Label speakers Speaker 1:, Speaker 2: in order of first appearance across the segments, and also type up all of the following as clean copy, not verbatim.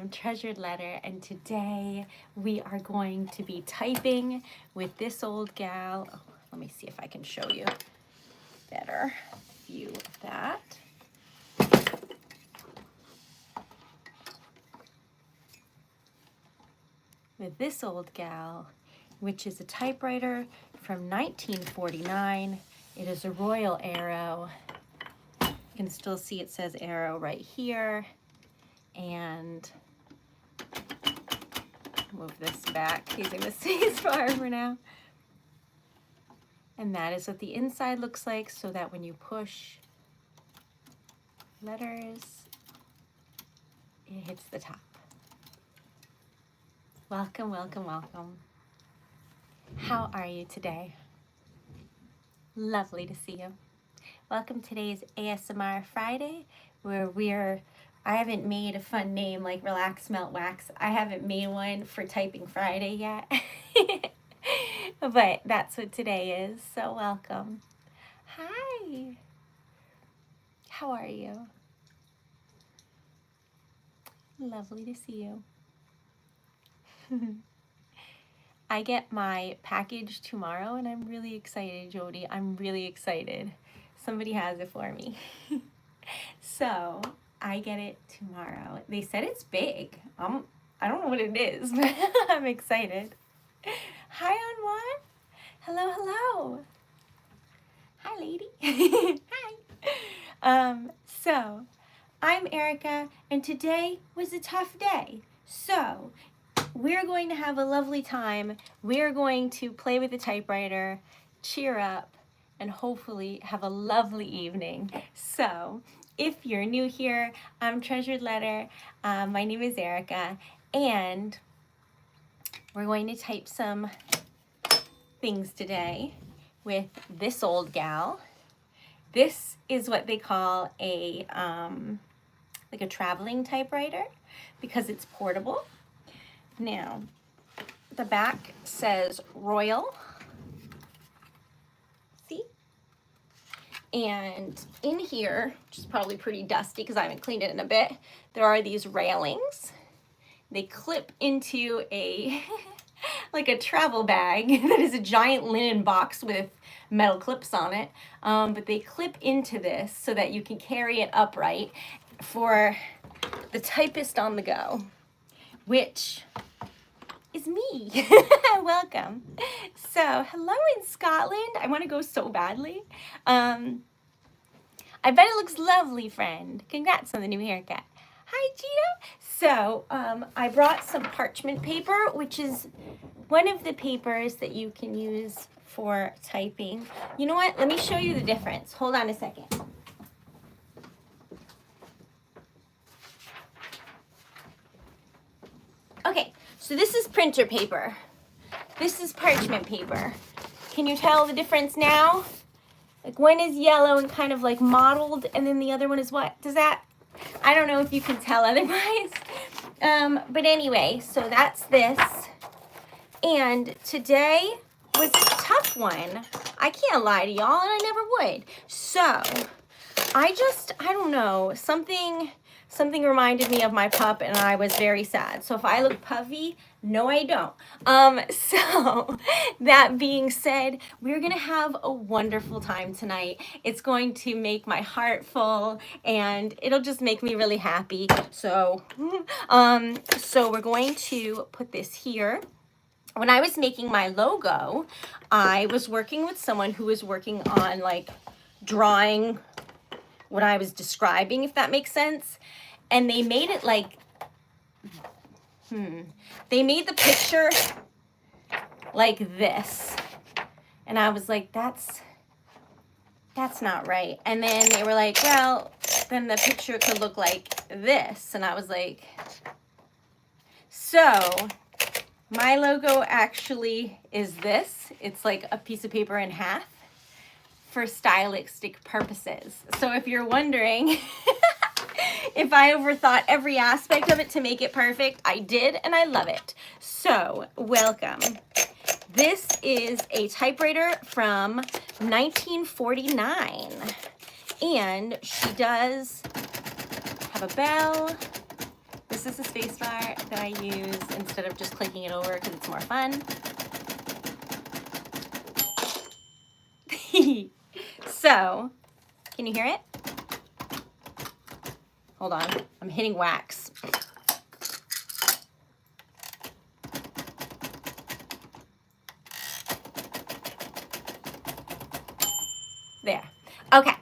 Speaker 1: I'm Treasured Letter, and today we are going to be typing with this old gal. Oh, let me see if I can show you better view of that. With this old gal, which is a typewriter from 1949. It is a Royal Arrow. You can still see it says Arrow right here. And move this back using the space bar for now. And that is what the inside looks like, so that when you push letters, it hits the top. Welcome, welcome, welcome. How are you today? Lovely to see you. Welcome to today's ASMR Friday, where I haven't made a fun name like Relax, Melt, Wax. I haven't made one for Typing Friday yet. But that's what today is, so welcome. Hi. How are you? Lovely to see you. I get my package tomorrow and I'm really excited, Jody. I'm really excited. Somebody has it for me. So I get it tomorrow. They said it's big. I don't know what it is, but I'm excited. Hi, Anwan. Hello, hello. Hi, lady. Hi. So I'm Erica, and today was a tough day. So we're going to have a lovely time. We're going to play with the typewriter, cheer up, and hopefully have a lovely evening. So if you're new here, I'm Treasured Letter. My name is Erica, and we're going to type some things today with this old gal. This is what they call a like a traveling typewriter because it's portable. Now, the back says Royal. See? And in here, which is probably pretty dusty because I haven't cleaned it in a bit, there are these railings. They clip into a like a travel bag that is a giant linen box with metal clips on it. But they clip into this so that you can carry it upright for the typist on the go, which is me. Welcome. So, hello in Scotland. I want to go so badly. I bet it looks lovely, friend. Congrats on the new haircut. Hi, Gina. So, I brought some parchment paper, which is one of the papers that you can use for typing. You know what? Let me show you the difference. Hold on a second. Okay, so this is printer paper. This is parchment paper. Can you tell the difference now? Like one is yellow and kind of like mottled, and then the other one is what? Does that? I don't know if you can tell otherwise. But anyway, so that's this. And today was a tough one. I can't lie to y'all, and I never would. So I don't know, something reminded me of my pup, and I was very sad. So if I look puffy, no, I don't. So that being said, we're gonna have a wonderful time tonight. It's going to make my heart full, and it'll just make me really happy. So, so we're going to put this here. When I was making my logo, I was working with someone who was working on like drawing what I was describing, if that makes sense. And they made it like, they made the picture like this. And I was like, that's not right. And then they were like, well, then the picture could look like this. And I was like, so my logo actually is this. It's like a piece of paper in half for stylistic purposes. So if you're wondering if I overthought every aspect of it to make it perfect, I did, and I love it. So, welcome. This is a typewriter from 1949, and she does have a bell. This this is the spacebar that I use instead of just clicking it over because it's more fun. So, can you hear it? Hold on, I'm hitting wax. There. Okay,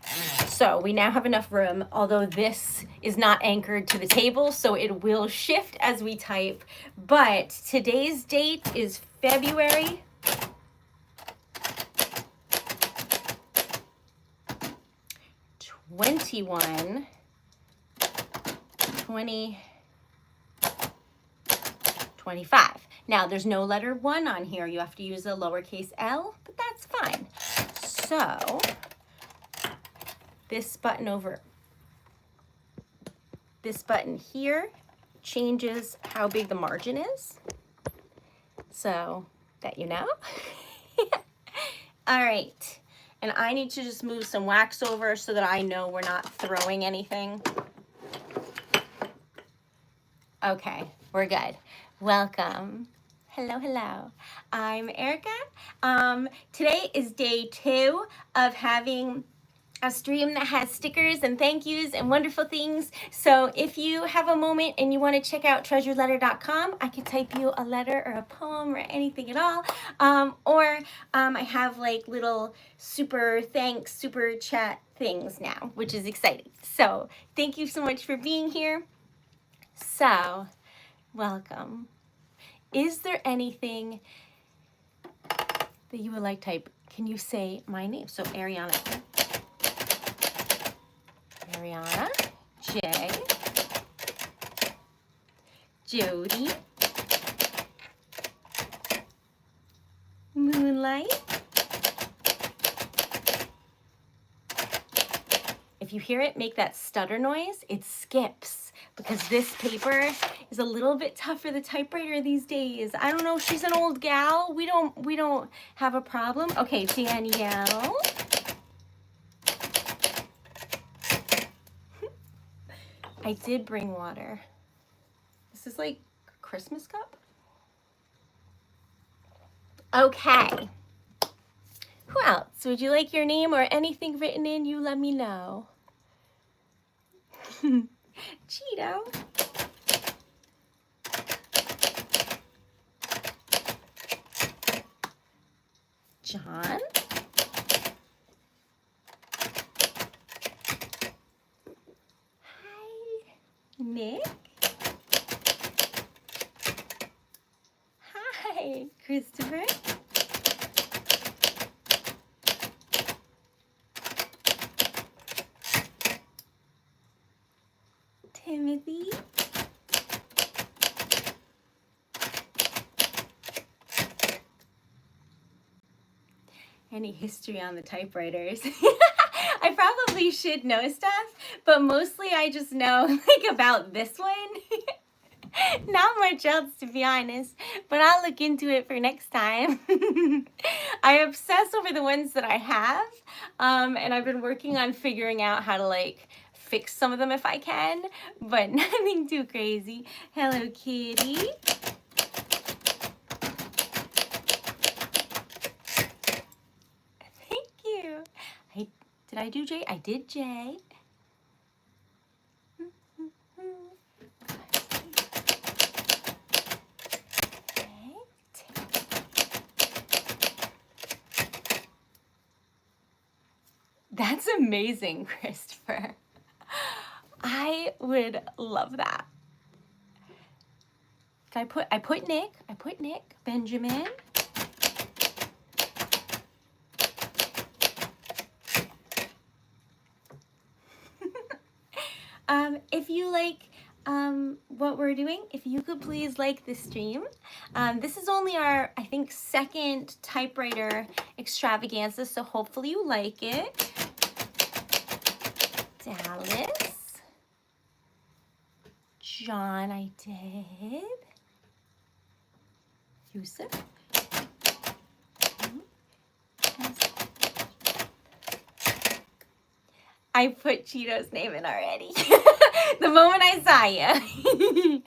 Speaker 1: so we now have enough room, although this is not anchored to the table, so it will shift as we type. But today's date is February 21, 2025. Now, there's no letter 1 on here. You have to use a lowercase l, but that's fine. So, this button here changes how big the margin is, so that you know. All right, and I need to just move some wax over so that I know we're not throwing anything. Okay, we're good. Welcome. Hello, hello. I'm Erica. Today is day 2 of having a stream that has stickers and thank yous and wonderful things. So if you have a moment and you want to check out treasureletter.com, I can type you a letter or a poem or anything at all. I have like little super thanks, super chat things now, which is exciting. So thank you so much for being here. So welcome. Is there anything that you would like to type? Can you say my name? So Ariana. Ariana, J, Jody, Moonlight. If you hear it make that stutter noise, it skips because this paper is a little bit tough for the typewriter these days. I don't know, she's an old gal. We don't have a problem. Okay, Danielle. I did bring water. This is like a Christmas cup. Okay. Who else? Would you like your name or anything written in? You let me know. Cheeto. John. Nick. Hi, Christopher. Timothy. Any history on the typewriters? I probably should know stuff, but mostly I just know like about this one. Not much else, to be honest, but I'll look into it for next time. I obsess over the ones that I have, and I've been working on figuring out how to like fix some of them if I can, but nothing too crazy. Hello, Kitty. Thank you. Did I do J? I did J. That's amazing, Christopher. I would love that. I put Nick, Benjamin. If you like what we're doing, if you could please like this stream. This is only our, I think, second typewriter extravaganza, so hopefully you like it. Dallas. John, I did. Yusuf. I put Cheeto's name in already. The moment I saw you.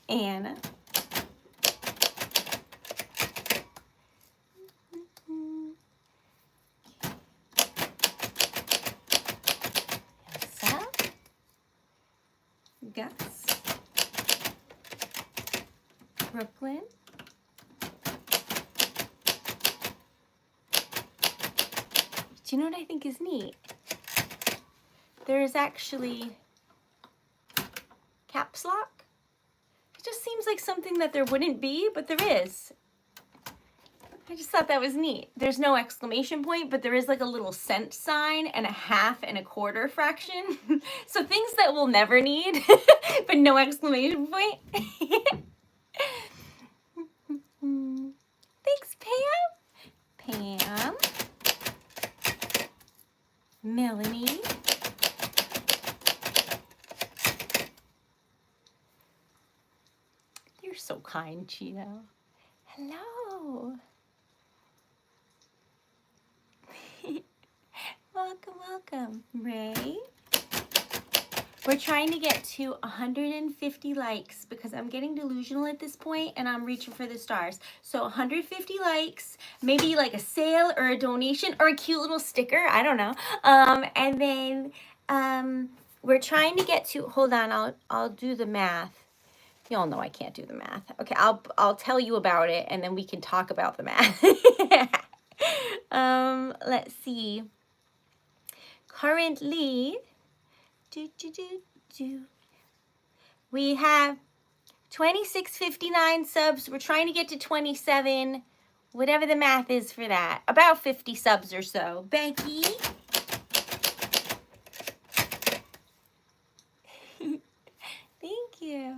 Speaker 1: Anna. Elsa. Gus. Brooklyn. Do you know what I think is neat? There is actually caps lock. It just seems like something that there wouldn't be, but there is. I just thought that was neat. There's no exclamation point, but there is like a little cent sign and a half and a quarter fraction. So things that we'll never need, but no exclamation point. Thanks, Pam. Pam. Melanie. You're so kind, Cheeto. Hello. Welcome, welcome. Ray. We're trying to get to 150 likes because I'm getting delusional at this point and I'm reaching for the stars. So 150 likes, maybe like a sale or a donation or a cute little sticker. I don't know. And then we're trying to get to, hold on, I'll do the math. Y'all know I can't do the math. Okay, I'll tell you about it and then we can talk about the math. Let's see. Currently, we have 2659 subs. We're trying to get to 27, whatever the math is for that. About 50 subs or so. Becky. Thank you.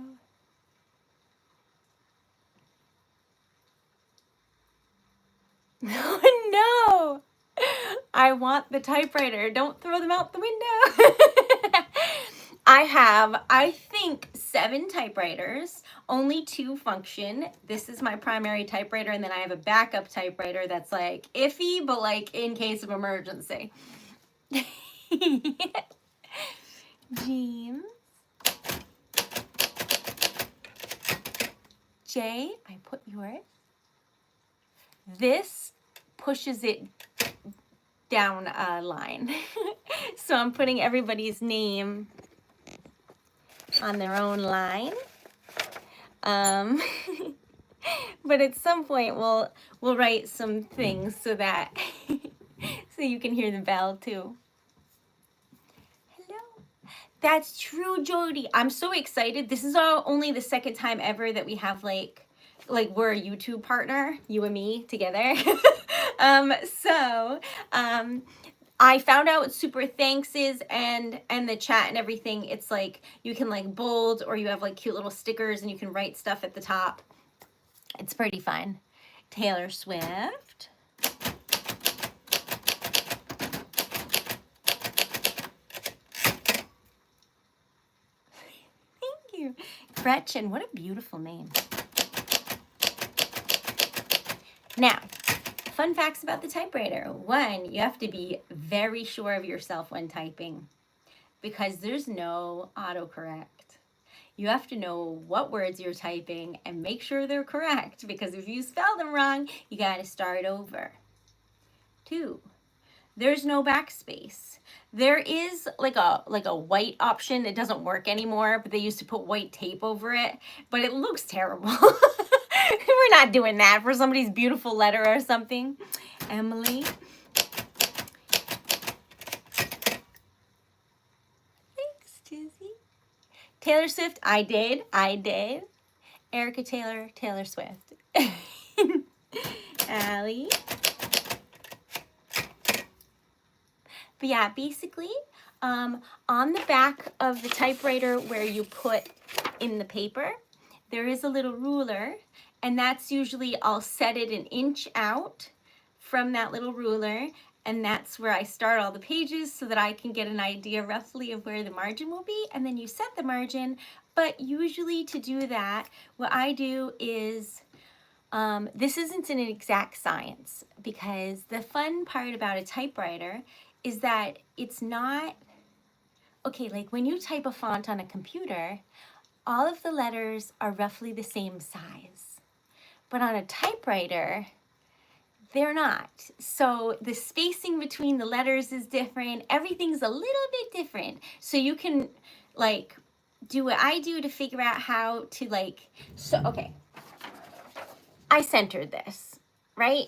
Speaker 1: Oh no! I want the typewriter. Don't throw them out the window. I have, I think, 7 typewriters. Only 2 function. This is my primary typewriter, and then I have a backup typewriter that's like iffy, but like in case of emergency. James. Jay, I put yours. This pushes it down a line. So I'm putting everybody's name on their own line. But at some point we'll write some things so that so you can hear the bell too. Hello. That's true, Jody. I'm so excited. This is only the second time ever that we have like we're a YouTube partner, you and me together. I found out what super thanks is and the chat and everything. It's like you can like bold or you have like cute little stickers and you can write stuff at the top. It's pretty fun. Taylor Swift. Thank you. Gretchen, what a beautiful name. Now, fun facts about the typewriter. 1, you have to be very sure of yourself when typing because there's no autocorrect. You have to know what words you're typing and make sure they're correct because if you spell them wrong, you got to start over. 2, there's no backspace. There is like a white option. It doesn't work anymore, but they used to put white tape over it, but it looks terrible. We're not doing that for somebody's beautiful letter or something. Emily. Thanks, Tizzy. Taylor Swift, I did. Erica Taylor, Taylor Swift. Allie. But yeah, basically, on the back of the typewriter where you put in the paper, there is a little ruler, and that's usually, I'll set it an inch out from that little ruler, and that's where I start all the pages so that I can get an idea roughly of where the margin will be, and then you set the margin. But usually to do that, what I do is, this isn't an exact science, because the fun part about a typewriter is that it's not okay, like when you type a font on a computer, all of the letters are roughly the same size. But on a typewriter, they're not. So the spacing between the letters is different. Everything's a little bit different. So you can like do what I do to figure out how to like, so, okay. I centered this, right?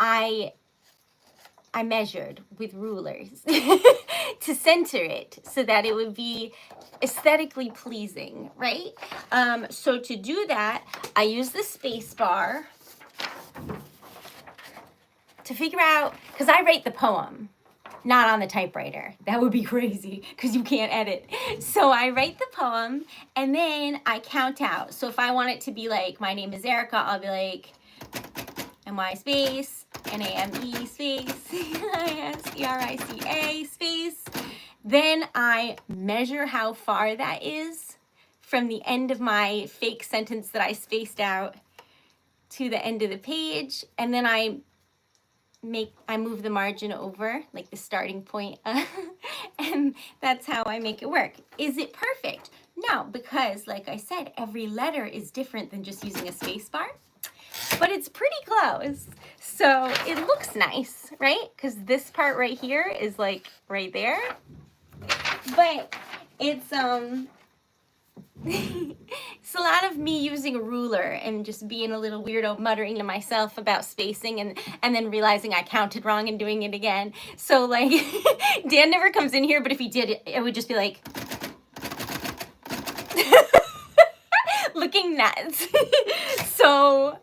Speaker 1: I measured with rulers to center it so that it would be aesthetically pleasing, right? So to do that, I use the space bar to figure out, because I write the poem, not on the typewriter. That would be crazy because you can't edit. So I write the poem and then I count out. So if I want it to be like, my name is Erica, I'll be like, M-Y space, N-A-M-E space, I-S-E-R-I-C-A space. Then I measure how far that is from the end of my fake sentence that I spaced out to the end of the page. And then I move the margin over, like the starting point, and that's how I make it work. Is it perfect? No, because like I said, every letter is different than just using a space bar, but it's pretty close. So it looks nice, right? Because this part right here is like right there, but it's it's a lot of me using a ruler and just being a little weirdo, muttering to myself about spacing and then realizing I counted wrong and doing it again. So like Dan never comes in here, but if he did, it would just be like looking nuts. So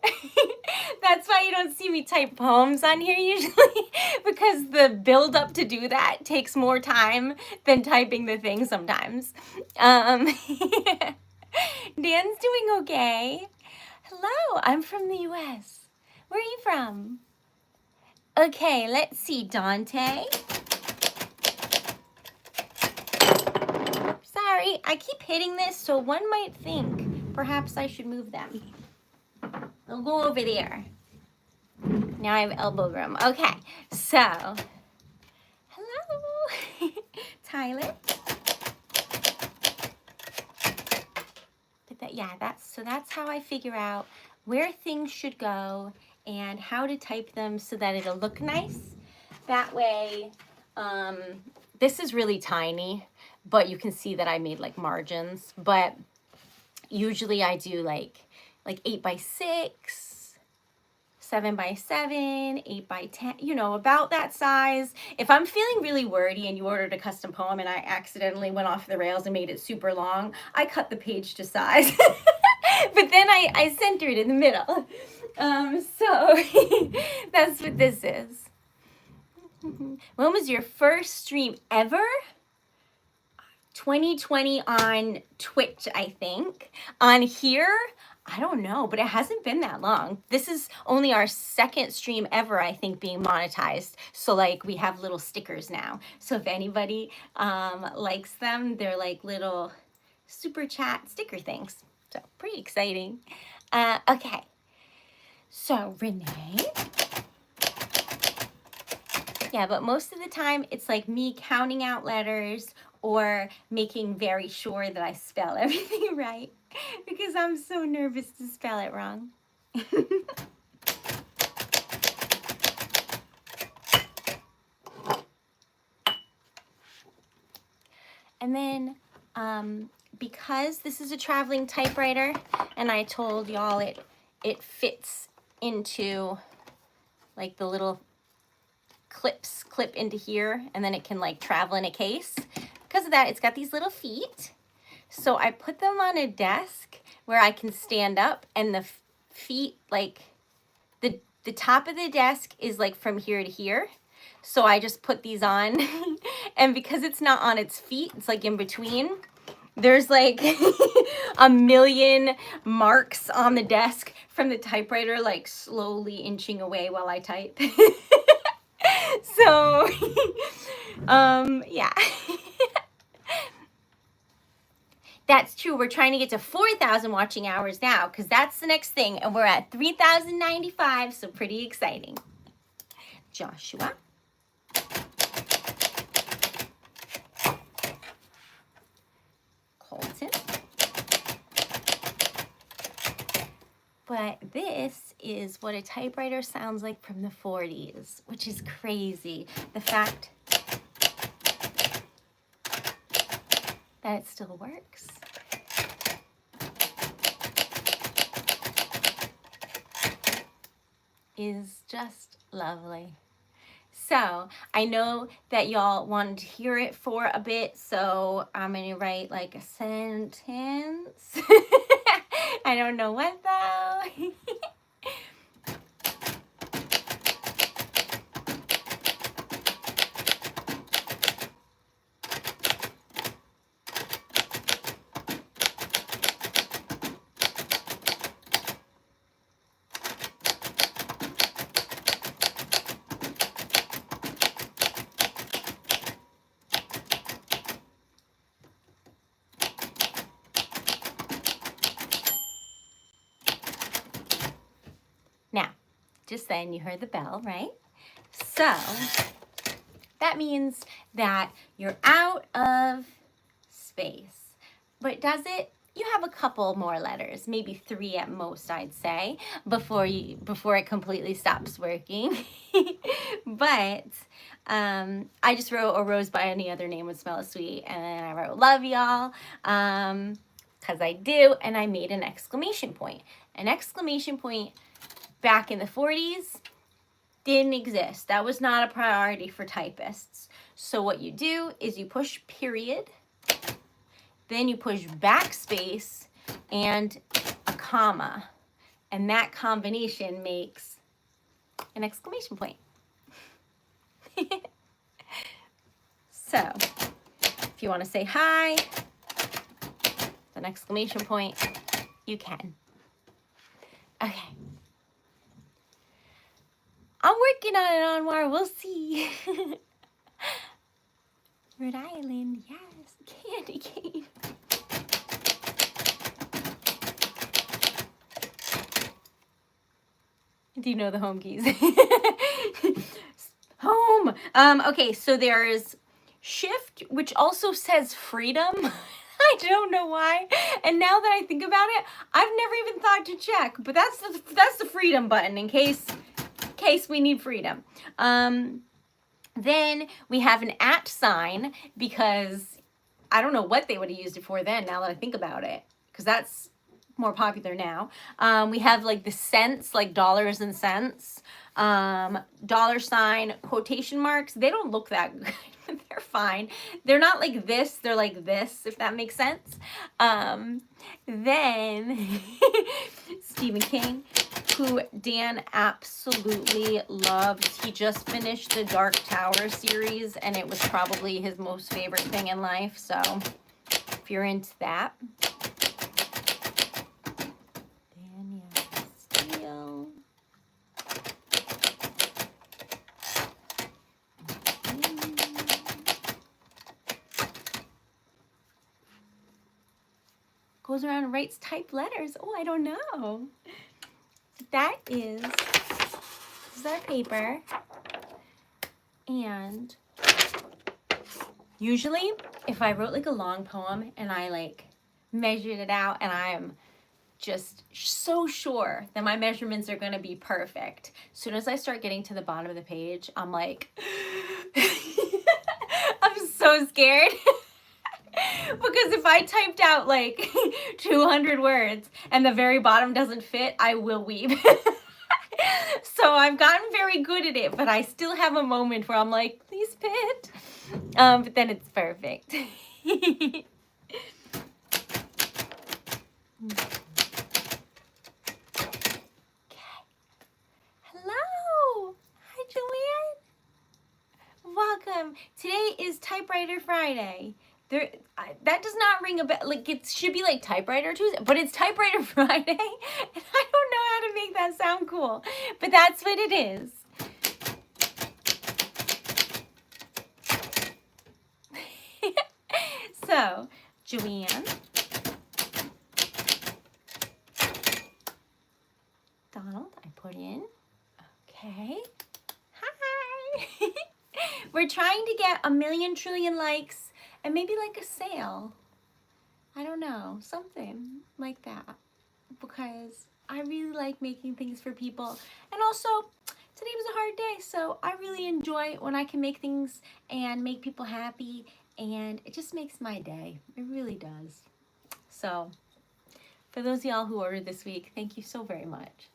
Speaker 1: that's why you don't see me type poems on here usually, because the build up to do that takes more time than typing the thing sometimes. Dan's doing okay. Hello, I'm from the US. Where are you from? Okay, let's see, Dante. Sorry, I keep hitting this, so one might think perhaps I should move them. They'll go over there. Now I have elbow room. Okay, so, hello, Tyler. That's how I figure out where things should go and how to type them so that it'll look nice. That way, this is really tiny, but you can see that I made like margins, but usually I do like 8x6, 7x7, 8x10, you know, about that size. If I'm feeling really wordy and you ordered a custom poem and I accidentally went off the rails and made it super long, I cut the page to size. But then I center it in the middle. So that's what this is. When was your first stream ever? 2020 on Twitch, I think. On here, I don't know, but it hasn't been that long. This is only our second stream ever, I think, being monetized. So like we have little stickers now. So if anybody likes them, they're like little super chat sticker things. So pretty exciting. Okay, so Renee. Yeah, but most of the time it's like me counting out letters or making very sure that I spell everything right because I'm so nervous to spell it wrong. And then because this is a traveling typewriter and I told y'all it fits into like the little clip into here, and then it can like travel in a case. Because of that, it's got these little feet. So I put them on a desk where I can stand up, and the feet, like the top of the desk is like from here to here. So I just put these on and because it's not on its feet, it's like in between. There's like a million marks on the desk from the typewriter like slowly inching away while I type. So, yeah. That's true. We're trying to get to 4,000 watching hours now because that's the next thing. And we're at 3,095, so pretty exciting. Joshua. Colton. But this is what a typewriter sounds like from the 40s, which is crazy. The fact that it still works. Is just lovely. So I know that y'all wanted to hear it for a bit, so I'm gonna write like a sentence. I don't know what though. Now, just then you heard the bell, right? So that means that you're out of space. But does it? You have a couple more letters, maybe 3 at most, I'd say, before it completely stops working. But I just wrote "a rose by any other name would smell as sweet," and then I wrote "love y'all," because I do, and I made an exclamation point. An exclamation point back in the 40s didn't exist. That was not a priority for typists. So what you do is you push period, then you push backspace and a comma, and that combination makes an exclamation point. So if you want to say hi, an exclamation point, you can. Okay. I'm working on it, Anwar. We'll see. Rhode Island, yes. Candy cane. Do you know the home keys? Home. Okay, so there's shift, which also says freedom. I don't know why. And now that I think about it, I've never even thought to check. But that's the freedom button in case we need freedom. Then we have an @ sign because I don't know what they would have used it for then, now that I think about it, because that's more popular now. We have like the cents, like dollars and cents, $, quotation marks. They don't look that good. They're fine. They're not like this. They're like this, if that makes sense. Then Stephen King, who Dan absolutely loves. He just finished the Dark Tower series, and it was probably his most favorite thing in life. So if you're into that. Steele. Goes around and writes typed letters. Oh, I don't know. That is our paper. And usually if I wrote like a long poem and I like measured it out and I'm just so sure that my measurements are going to be perfect, as soon as I start getting to the bottom of the page, I'm like, I'm so scared. Because if I typed out like 200 words and the very bottom doesn't fit, I will weep. So I've gotten very good at it, but I still have a moment where I'm like, please fit. But then it's perfect. Okay. Hello. Hi, Joanne. Welcome. Today is Typewriter Friday. That does not ring a bell. Like, it should be like Typewriter Tuesday, but it's Typewriter Friday, and I don't know how to make that sound cool, but that's what it is. So, Joanne, Donald, I put in. Okay. Hi. We're trying to get 1,000,000,000,000,000,000 likes and maybe like a sale. I don't know, something like that, because I really like making things for people. And also, today was a hard day, so I really enjoy when I can make things and make people happy, and it just makes my day. It really does. So, for those of y'all who ordered this week, thank you so very much.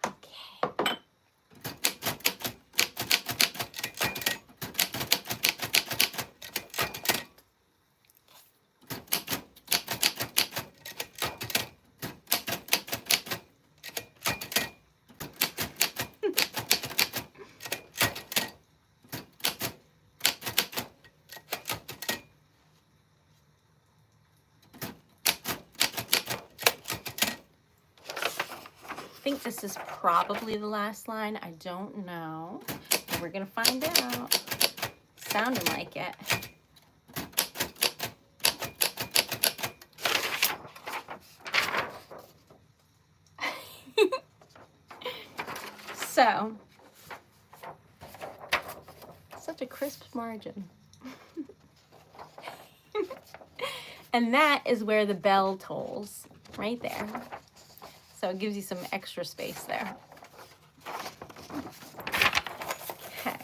Speaker 1: Okay. I think this is probably the last line. I don't know. We're gonna find out. Sounding like it. So, such a crisp margin. And that is where the bell tolls, right there. So it gives you some extra space there. Okay.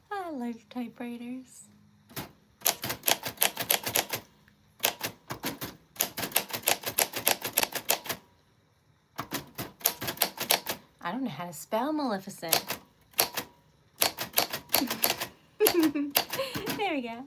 Speaker 1: I love typewriters. I don't know how to spell Maleficent. There we go.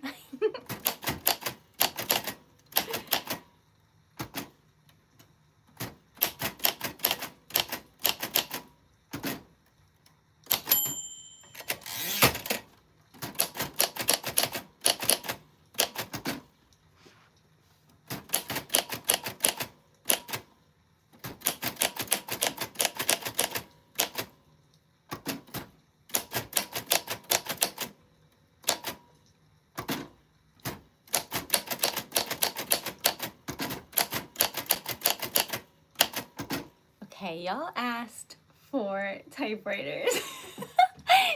Speaker 1: Okay, y'all asked for typewriters.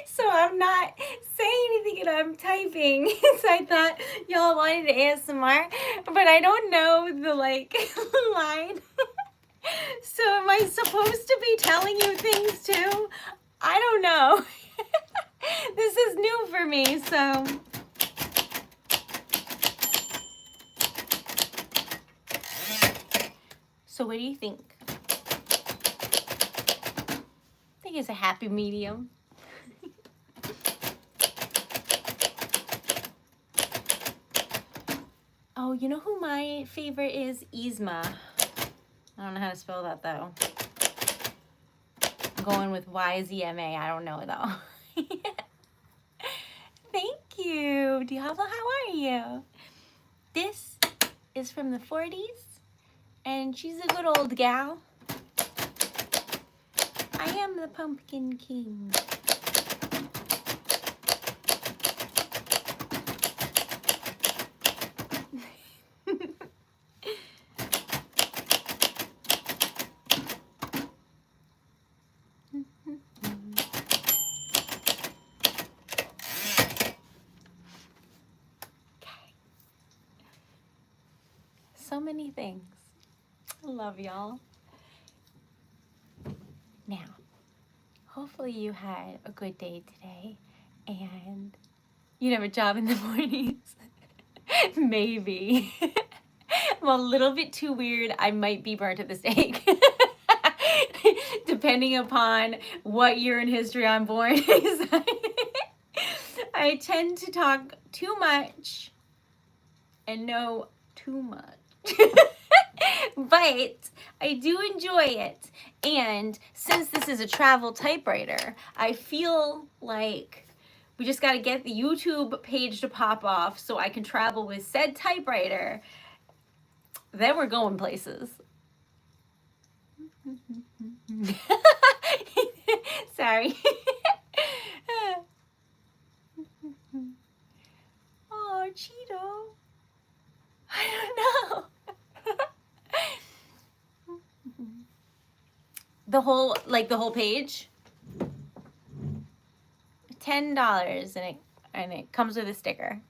Speaker 1: So I'm not saying anything and I'm typing. So I thought y'all wanted ASMR, but I don't know the line. So am I supposed to be telling you things too? I don't know. This is new for me, so. So what do you think? I think it's a happy medium. Oh, you know who my favorite is? Yzma. I don't know how to spell that though. I'm going with YZMA. I don't know though. Thank you. Diablo, how are you? This is from the 40s, and she's a good old gal. I am the Pumpkin King. things. Love y'all. Now, hopefully you had a good day today and you have a job in the mornings. Maybe. I'm a little bit too weird. I might be burnt at the stake. Depending upon what year in history I'm born. I tend to talk too much and know too much. But I do enjoy it. And since this is a travel typewriter, I feel like we just got to get the YouTube page to pop off so I can travel with said typewriter. Then we're going places. Sorry. Oh, Cheeto. I don't know. The whole page? $10 and it comes with a sticker.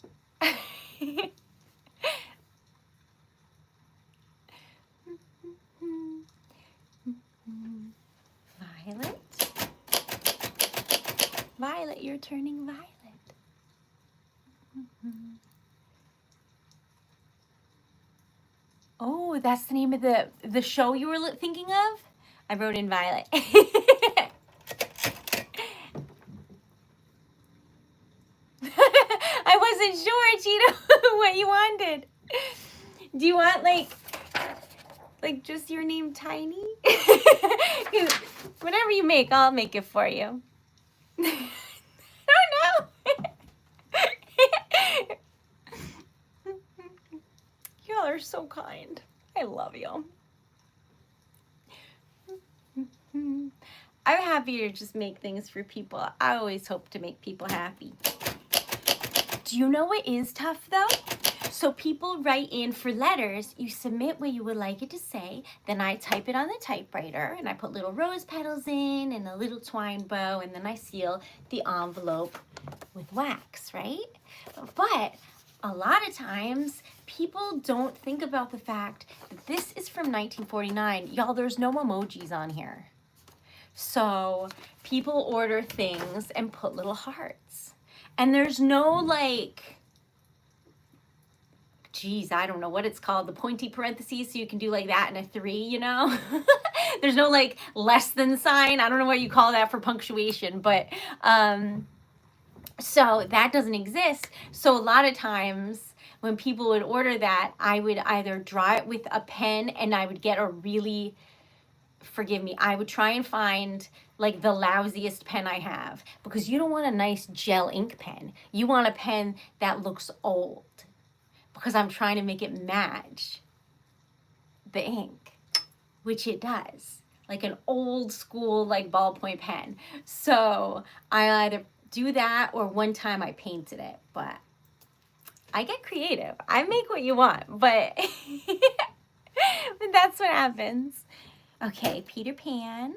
Speaker 1: Violet. Violet, you're turning violet. Oh, that's the name of the show you were thinking of? I wrote in Violet. I wasn't sure, Cheeto, what you wanted. Do you want like just your name Tiny? Whatever you make, I'll make it for you. I don't know. Y'all are so kind. I love you. I'm happy to just make things for people. I always hope to make people happy. Do you know what is tough though? So people write in for letters, you submit what you would like it to say, then I type it on the typewriter and I put little rose petals in and a little twine bow, and then I seal the envelope with wax, right? But a lot of times people don't think about the fact that this is from 1949. Y'all, there's no emojis on here. So people order things and put little hearts. And there's no like, geez, I don't know what it's called, the pointy parentheses, so you can do like that and a 3, you know? There's no like less than sign. I don't know what you call that for punctuation, but so that doesn't exist. So a lot of times when people would order that, I would either draw it with a pen and I would get a really, forgive me, I would try and find like the lousiest pen I have, because you don't want a nice gel ink pen. You want a pen that looks old, because I'm trying to make it match the ink, which it does, like an old school like ballpoint pen. So I either do that or one time I painted it, but I get creative. I make what you want, but that's what happens. Okay, Peter Pan.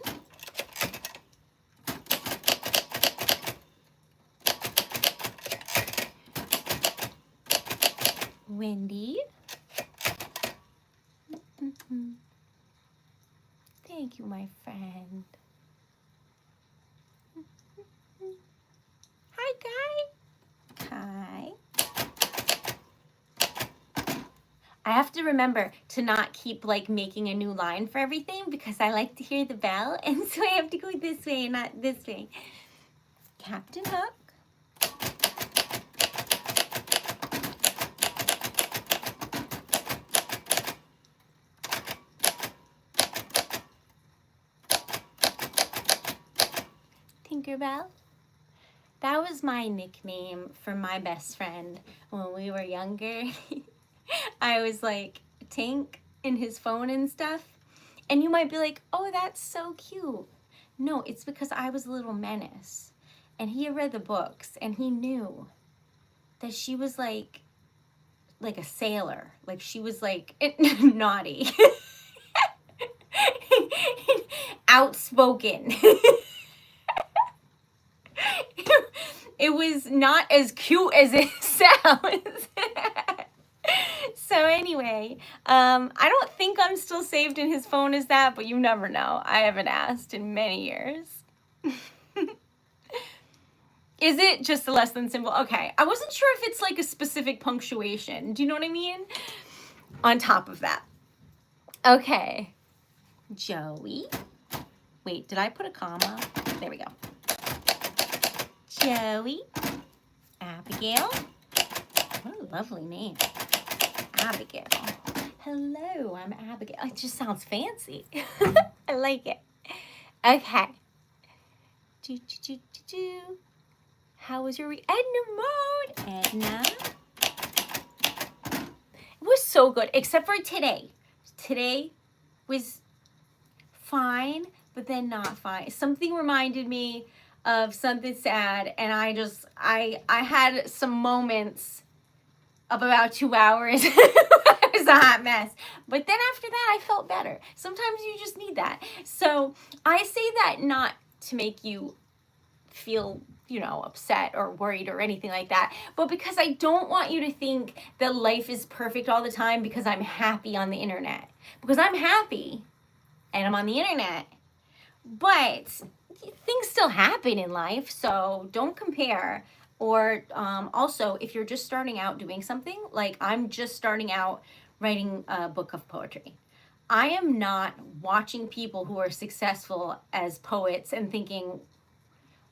Speaker 1: Wendy. Thank you, my friend. Hi, Guy. Hi. I have to remember to not keep like making a new line for everything, because I like to hear the bell, and so I have to go this way and not this way. Captain Hook. Tinkerbell. That was my nickname for my best friend when we were younger. I was like Tink in his phone and stuff. And you might be like, oh, that's so cute. No, it's because I was a little menace. And he had read the books and he knew that she was like a sailor. Like she was like naughty. Outspoken. It was not as cute as it sounds. So anyway, I don't think I'm still saved in his phone as that, but you never know. I haven't asked in many years. Is it just a less than symbol? Okay, I wasn't sure if it's like a specific punctuation. Do you know what I mean? On top of that. Okay. Joey. Wait, did I put a comma? There we go. Joey. Abigail. What a lovely name. Abigail. Hello, I'm Abigail. It just sounds fancy. I like it. Okay. How was your Edna mode? Edna. It was so good, except for today. Today was fine, but then not fine. Something reminded me of something sad, and I had some moments of about 2 hours. It was a hot mess. But then after that, I felt better. Sometimes you just need that. So I say that not to make you feel, you know, upset or worried or anything like that, but because I don't want you to think that life is perfect all the time because I'm happy on the internet. Because I'm happy and I'm on the internet, but things still happen in life, so don't compare. Or also, if you're just starting out doing something, like I'm just starting out writing a book of poetry, I am not watching people who are successful as poets and thinking,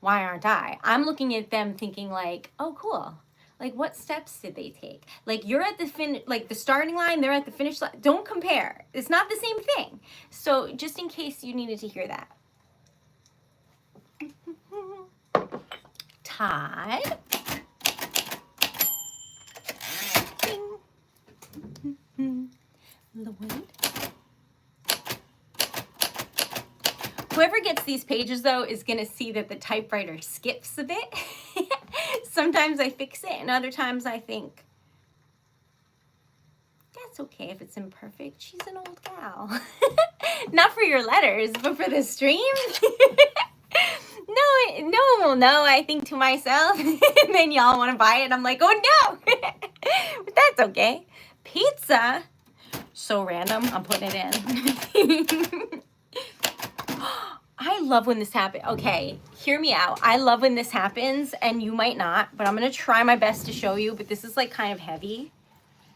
Speaker 1: why aren't I? I'm looking at them thinking like, oh, cool. Like, what steps did they take? Like, you're at the starting line, they're at the finish line. Don't compare. It's not the same thing. So just in case you needed to hear that. Todd. Lloyd. Whoever gets these pages, though, is going to see that the typewriter skips a bit. Sometimes I fix it, and other times I think, that's okay if it's imperfect. She's an old gal. Not for your letters, but for the stream. No one will know, I think to myself. And then y'all want to buy it. I'm like, oh no. But that's okay. Pizza. So random. I'm putting it in. I love when this happens. Okay, hear me out. I love when this happens, and you might not, but I'm going to try my best to show you, but this is like kind of heavy.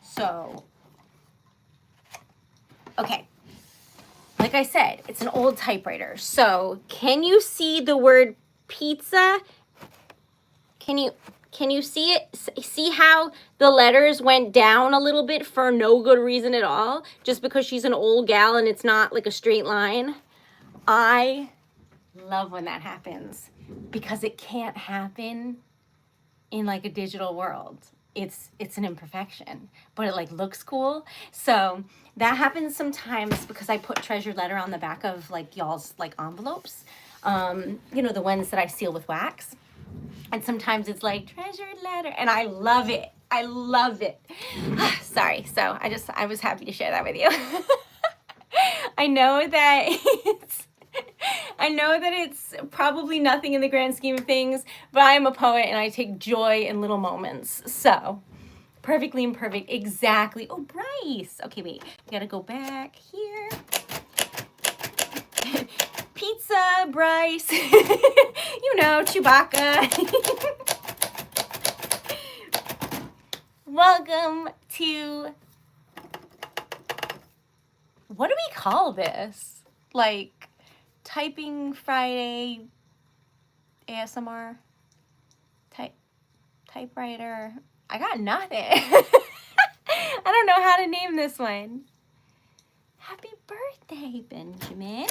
Speaker 1: So, okay. Like I said, it's an old typewriter. So, can you see the word pizza? Can you see it? See how the letters went down a little bit for no good reason at all? Just because she's an old gal and it's not like a straight line? I love when that happens because it can't happen in like a digital world. It's an imperfection, but it like looks cool. So that happens sometimes because I put treasured letter on the back of like y'all's like envelopes. You know, the ones that I seal with wax. And sometimes it's like treasured letter, and I love it. I love it. Sorry. So I was happy to share that with you. I know that it's probably nothing in the grand scheme of things, but I am a poet and I take joy in little moments. So, perfectly imperfect, exactly. Oh, Bryce. Okay, wait. We gotta go back here. Pizza, Bryce. You know, Chewbacca. Welcome to... What do we call this? Like, Typing Friday ASMR? Typewriter? I got nothing. I don't know how to name this one. Happy birthday, Benjamin.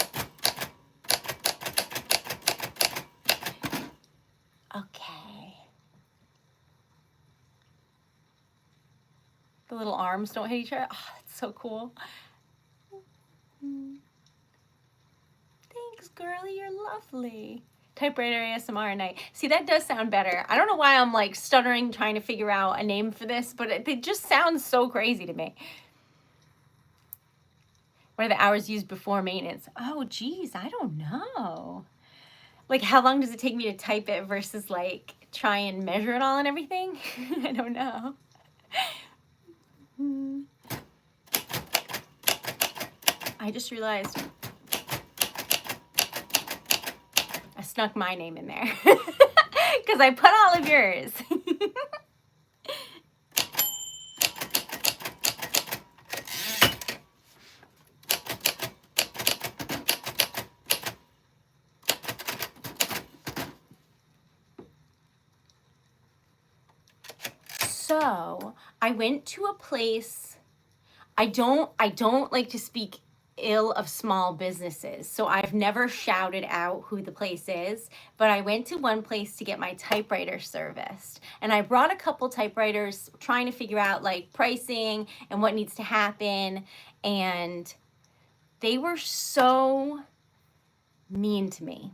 Speaker 1: Okay. The little arms don't hit each other. Oh, that's so cool. Thanks, girlie. You're lovely. Typewriter ASMR night. See, that does sound better. I don't know why I'm like stuttering trying to figure out a name for this, but it just sounds so crazy to me. What are the hours used before maintenance? Oh, geez, I don't know. Like, how long does it take me to type it versus like try and measure it all and everything? I don't know. I just realized I snuck my name in there because I put all of yours. So I went to a place. I don't like to speak ill of small businesses, so I've never shouted out who the place is, but I went to one place to get my typewriter serviced, and I brought a couple typewriters trying to figure out like pricing and what needs to happen, and they were so mean to me.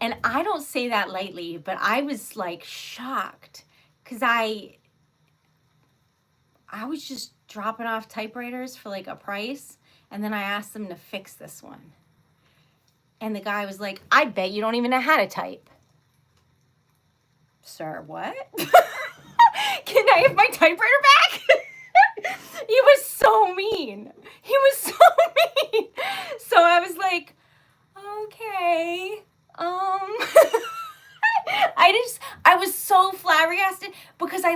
Speaker 1: And I don't say that lightly, but I was like shocked because I was just dropping off typewriters for like a price, and then I asked them to fix this one. And the guy was like, I bet you don't even know how to type. Sir, what? Can I have my typewriter back? He was so mean. He was so mean. So I was like, okay. I was so flabbergasted because I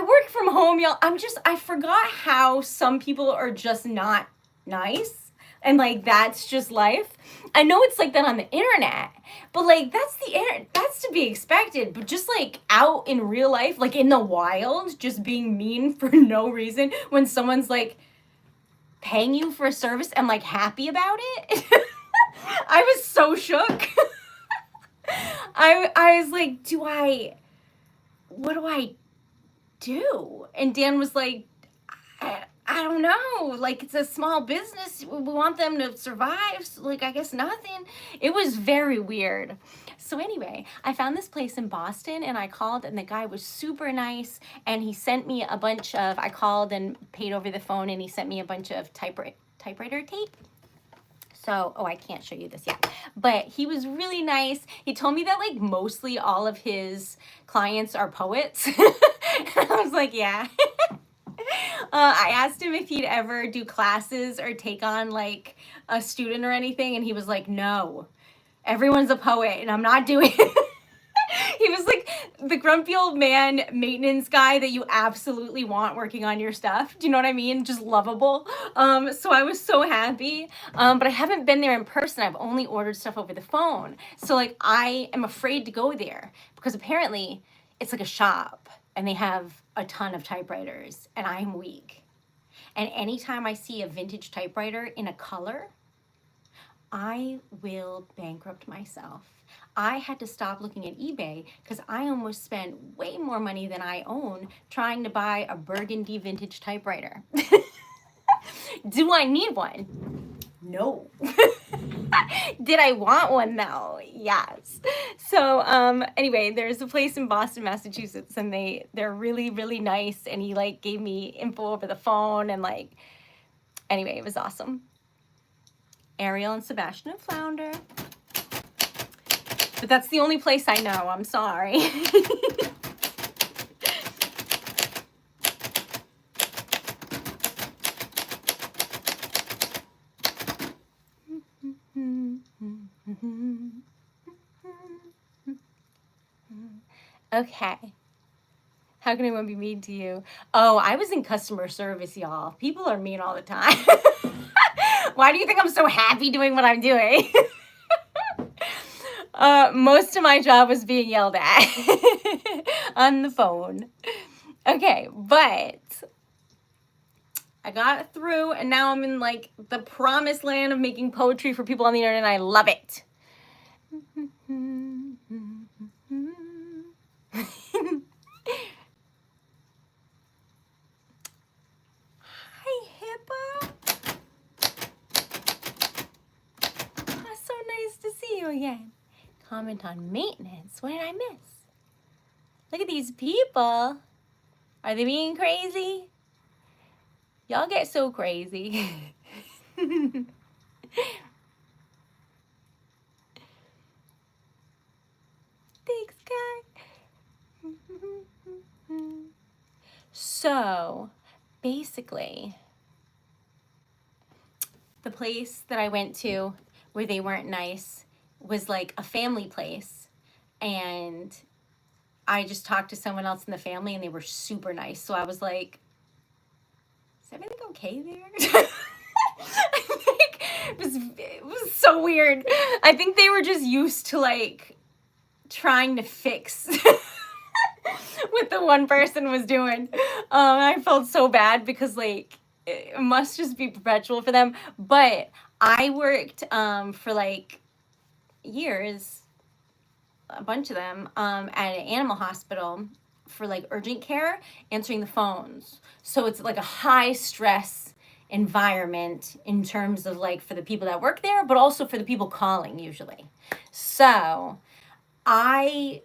Speaker 1: work from home, y'all. I forgot how some people are just not nice. And like, that's just life. I know it's like that on the internet, but like, that's to be expected. But just like out in real life, like in the wild, just being mean for no reason when someone's like paying you for a service and like happy about it. I was so shook. I was like, what do I do? And Dan was like, I don't know. Like, it's a small business. We want them to survive. So, like, I guess nothing. It was very weird. So anyway, I found this place in Boston, and I called, and the guy was super nice, and he sent me a bunch of, I called and paid over the phone, and he sent me a bunch of typewriter tape. So, I can't show you this yet, but he was really nice. He told me that like mostly all of his clients are poets. And I was like, yeah. I asked him if he'd ever do classes or take on like a student or anything, and he was like, no, everyone's a poet and I'm not doing it. He was like the grumpy old man maintenance guy that you absolutely want working on your stuff. Do you know what I mean? Just lovable. So I was so happy. But I haven't been there in person. I've only ordered stuff over the phone. So like I am afraid to go there because apparently it's like a shop and they have a ton of typewriters and I'm weak. And anytime I see a vintage typewriter in a color, I will bankrupt myself. I had to stop looking at eBay because I almost spent way more money than I own trying to buy a burgundy vintage typewriter. Do I need one? No. Did I want one though? Yes. So anyway, there's a place in Boston, Massachusetts, and they're really, really nice, and he like gave me info over the phone, and like anyway, it was awesome. Ariel and Sebastian and Flounder. But that's the only place I know. I'm sorry. Okay. How can anyone be mean to you? Oh, I was in customer service, y'all. People are mean all the time. Why do you think I'm so happy doing what I'm doing? Most of my job was being yelled at on the phone. Okay, but I got through, and now I'm in like the promised land of making poetry for people on the internet, and I love it. Hi, Hippo. Oh, so nice to see you again. Comment on maintenance. What did I miss? Look at these people. Are they being crazy? Y'all get so crazy. Thanks, guy. So, basically, the place that I went to where they weren't nice was like a family place, and I just talked to someone else in the family and they were super nice. So I was like, is everything okay there? I think it was so weird. I think they were just used to like trying to fix what the one person was doing. I felt so bad because like it must just be perpetual for them. But I worked for like years, a bunch of them, at an animal hospital for like urgent care, answering the phones. So it's like a high stress environment in terms of like for the people that work there, but also for the people calling usually. So I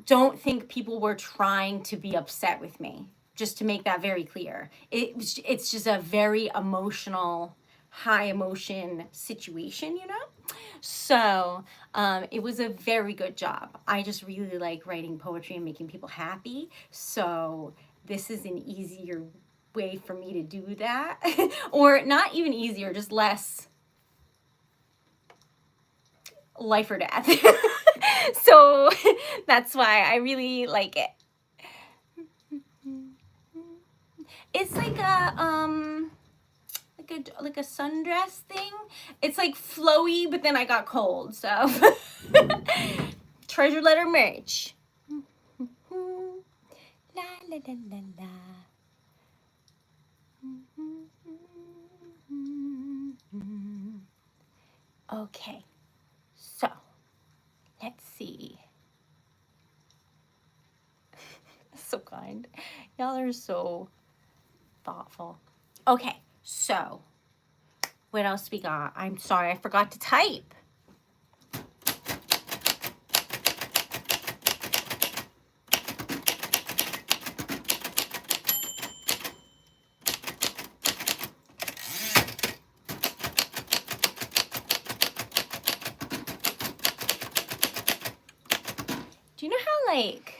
Speaker 1: don't think people were trying to be upset with me, just to make that very clear. It's just a very emotional, high emotion situation, you know? So it was a very good job. I just really like writing poetry and making people happy. So this is an easier way for me to do that. Or not even easier, just less life or death. So that's why I really like it. It's like a sundress thing. It's like flowy, but then I got cold, so treasure letter merch. La la la la la. Okay, so let's see. So kind. Y'all are so thoughtful. Okay, so what else we got? I'm sorry, I forgot to type. Do you know how like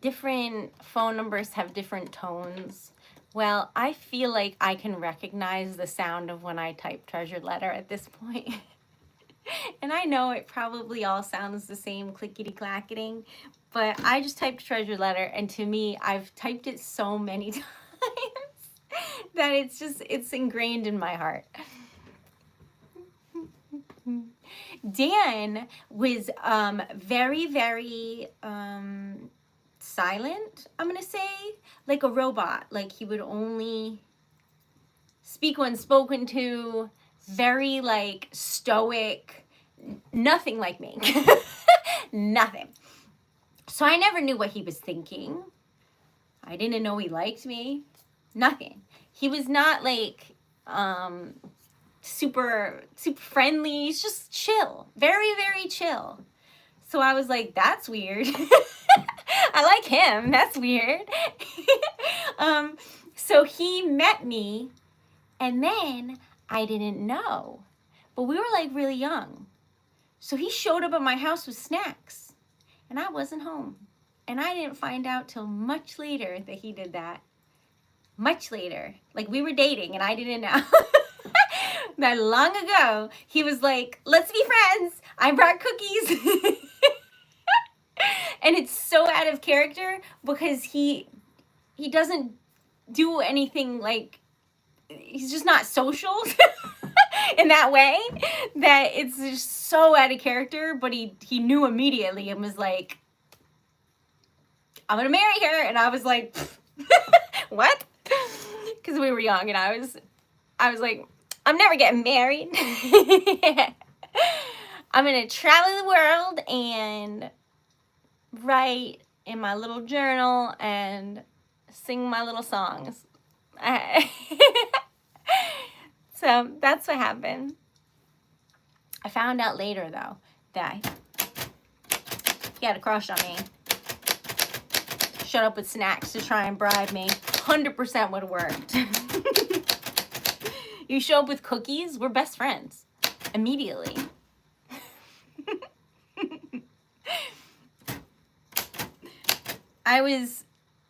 Speaker 1: different phone numbers have different tones? Well, I feel like I can recognize the sound of when I type treasured letter at this point. And I know it probably all sounds the same, clickety clacketing, but I just typed treasured letter, and to me, I've typed it so many times that it's ingrained in my heart. Dan was very, very silent, I'm gonna say, like a robot. Like he would only speak when spoken to, very like stoic, nothing like me. Nothing. So I never knew what he was thinking. I didn't know he liked me. Nothing. He was not like super friendly. He's just chill. Very, very chill. So I was like, that's weird. I like him. That's weird. So he met me, and then I didn't know. But we were like really young. So he showed up at my house with snacks, and I wasn't home. And I didn't find out till much later that he did that. Much later. Like we were dating and I didn't know. That long ago, he was like, let's be friends. I brought cookies. And it's so out of character because he doesn't do anything like, he's just not social in that way, that it's just so out of character. But he knew immediately and was like, I'm gonna marry her. And I was like, what? Because we were young, and I was like, I'm never getting married. I'm gonna travel the world and write in my little journal and sing my little songs. So that's what happened. I found out later though that he had a crush on me. Showed up with snacks to try and bribe me. 100% would have worked. You show up with cookies, we're best friends. Immediately. I was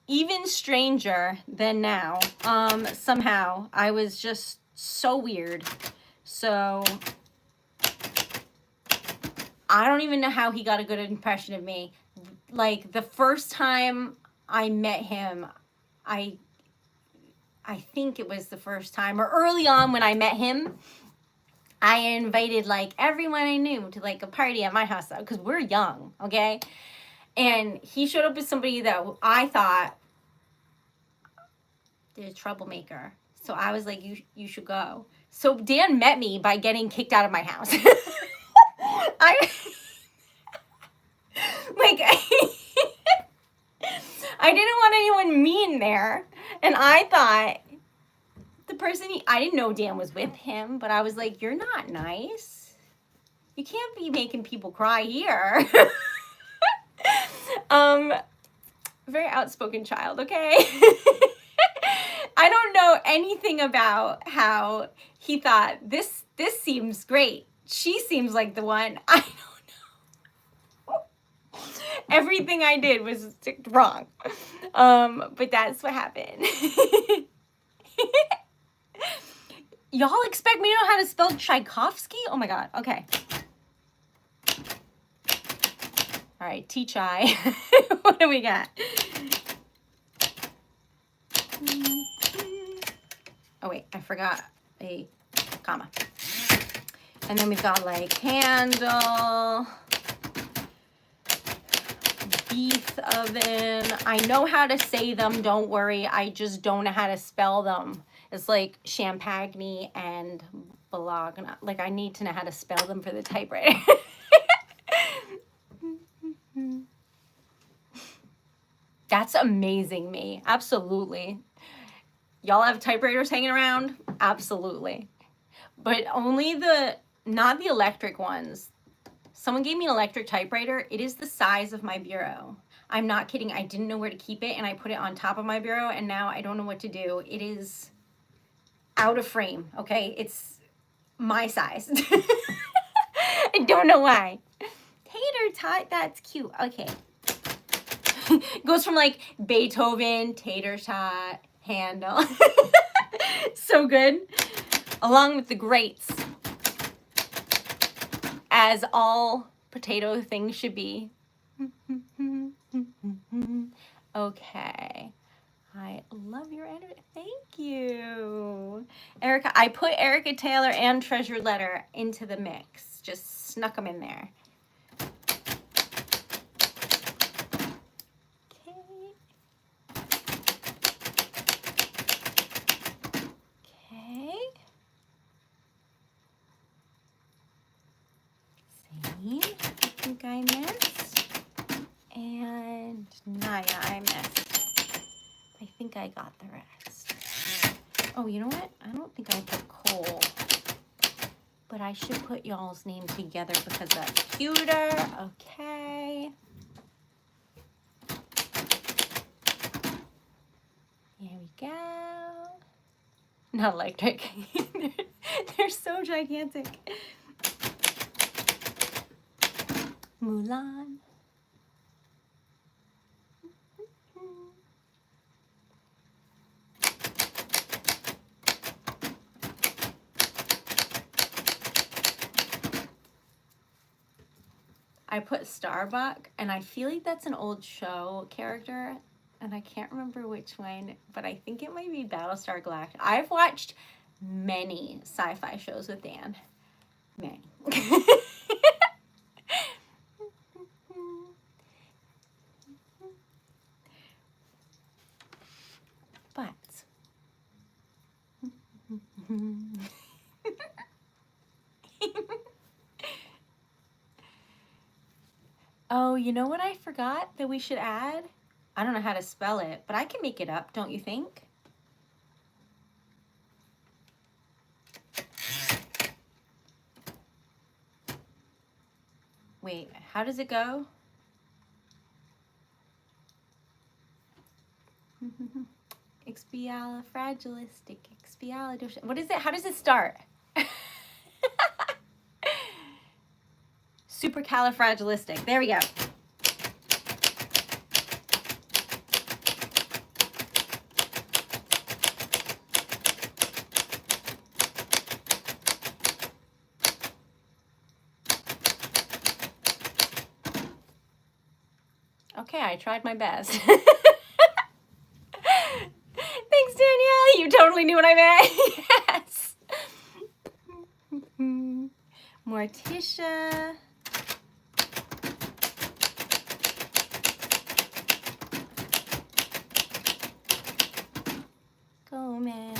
Speaker 1: even stranger than now. Somehow I was just So weird. So I don't even know how he got a good impression of me. Like, the first time I met him, I think it was the first time, or early on when I met him, I invited like everyone I knew to like a party at my house, because we're young, okay? And he showed up with somebody that I thought is a troublemaker. So I was like, you should go. So Dan met me by getting kicked out of my house. I like I didn't want anyone mean there, and I thought the person I didn't know Dan was with him, but I was like, you're not nice. You can't be making people cry here. Very outspoken child, okay? I don't know anything about how he thought this seems great. She seems like the one. I don't know. Everything I did was wrong. But that's what happened. Y'all expect me to know how to spell Tchaikovsky? Oh my God. Okay. All right, T-Chai. What do we got? Oh wait, I forgot a comma. And then we've got like handle, beef oven. I know how to say them, don't worry. I just don't know how to spell them. It's like champagne and bologna. Like, I need to know how to spell them for the typewriter. That's amazing me. Absolutely. Y'all have typewriters hanging around? Absolutely. But only not the electric ones. Someone gave me an electric typewriter. It is the size of my bureau. I'm not kidding. I didn't know where to keep it, and I put it on top of my bureau, and now I don't know what to do. It is out of frame, okay? It's my size. I don't know why. Tater tot, that's cute. Okay. Goes from like Beethoven, tater tot, handle. So good. Along with the grates, as all potato things should be. Okay. I love your edit. Thank you. Erica, I put Erica Taylor and Treasure Letter into the mix. Just snuck them in there. I think I missed. And Naya, I missed. I think I got the rest. Oh, you know what? I don't think I put Cole. But I should put y'all's name together because that's cuter. Okay. There we go. Not electric. They're so gigantic. Mulan. I put Starbuck, and I feel like that's an old show character, and I can't remember which one, but I think it might be Battlestar Galactica. I've watched many sci-fi shows with Dan. Many. But oh, you know what I forgot that we should add? I don't know how to spell it, but I can make it up, don't you think? Wait, how does it go? Expialifragilistic, expialidocious. What is it? How does it start? Supercalifragilistic. There we go. Okay, I tried my best. Thanks, Danielle. You totally knew what I meant. Yes. Morticia. Gomez.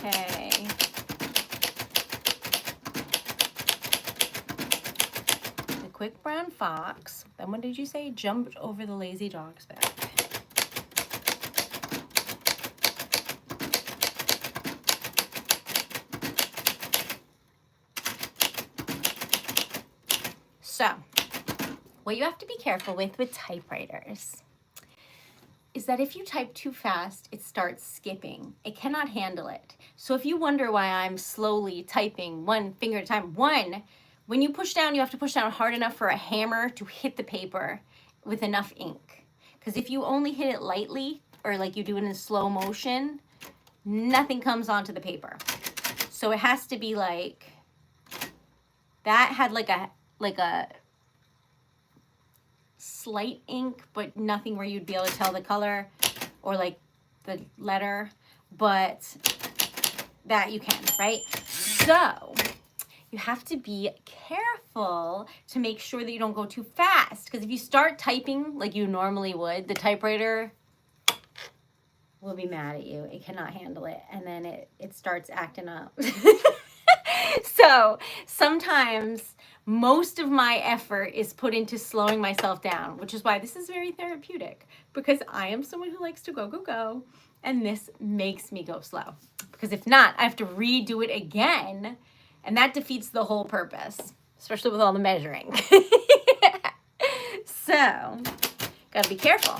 Speaker 1: Okay. The quick brown fox. Then what did you say? Jumped over the lazy dog's back. So, what you have to be careful with typewriters is that if you type too fast, it starts skipping. It cannot handle it. So if you wonder why I'm slowly typing one finger at a time, when you push down, you have to push down hard enough for a hammer to hit the paper with enough ink. Because if you only hit it lightly, or like you do it in slow motion, nothing comes onto the paper. So it has to be like, that had like a slight ink, but nothing where you'd be able to tell the color or like the letter, but that you can, right? So you have to be careful to make sure that you don't go too fast, because if you start typing like you normally would, the typewriter will be mad at you. It cannot handle it, and then it starts acting up. So sometimes most of my effort is put into slowing myself down, which is why this is very therapeutic, because I am someone who likes to go, go, go, and this makes me go slow. Because if not, I have to redo it again, and that defeats the whole purpose, especially with all the measuring. So, gotta be careful.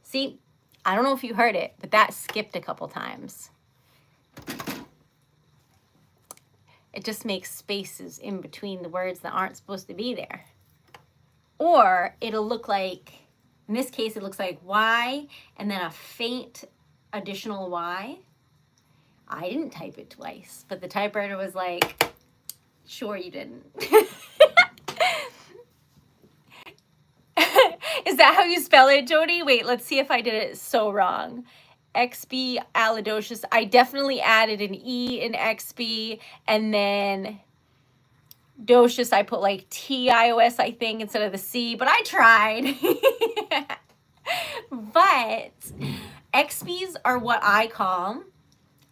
Speaker 1: See, I don't know if you heard it, but that skipped a couple times. It just makes spaces in between the words that aren't supposed to be there. Or it'll look like, in this case, it looks like Y and then a faint additional Y. I didn't type it twice, but the typewriter was like, sure you didn't. Is that how you spell it, Jody? Wait, let's see if I did it so wrong. XB Alidocious. I definitely added an E in XB, and then Docious, I put like TIOS, I think, instead of the C, but I tried. But XBs are what I call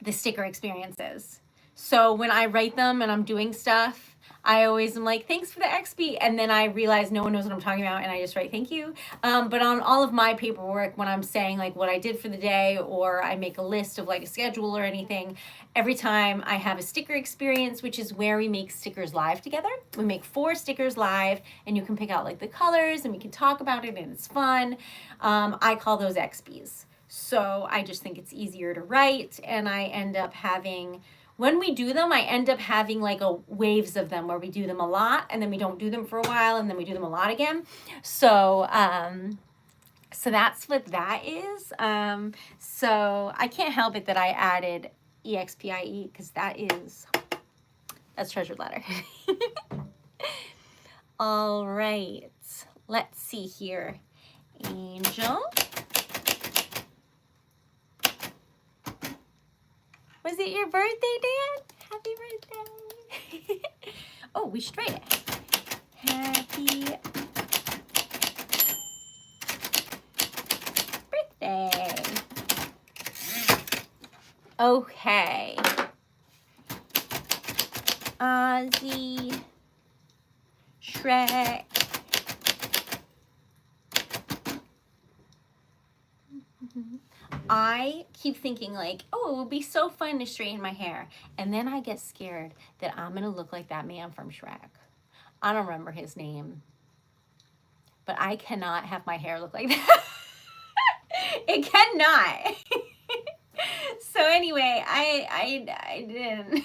Speaker 1: the sticker experiences. So when I write them and I'm doing stuff, I always am like, thanks for the XB. And then I realize no one knows what I'm talking about, and I just write thank you. But on all of my paperwork, when I'm saying like what I did for the day, or I make a list of like a schedule or anything, every time I have a sticker experience, which is where we make stickers live together. We make 4 stickers live, and you can pick out like the colors, and we can talk about it, and it's fun. I call those XBs. So I just think it's easier to write, and I end up having, when we do them, I end up having like waves of them where we do them a lot, and then we don't do them for a while, and then we do them a lot again. So, so that's what that is. So I can't help it that I added EXPIE, because that's treasured letter. All right, let's see here. Angel. Was it your birthday, Dan? Happy birthday. Oh, we should write it. Happy birthday. Okay. Ozzy, Shrek, I keep thinking like, oh, it would be so fun to straighten my hair. And then I get scared that I'm going to look like that man from Shrek. I don't remember his name. But I cannot have my hair look like that. It cannot. So anyway, I didn't.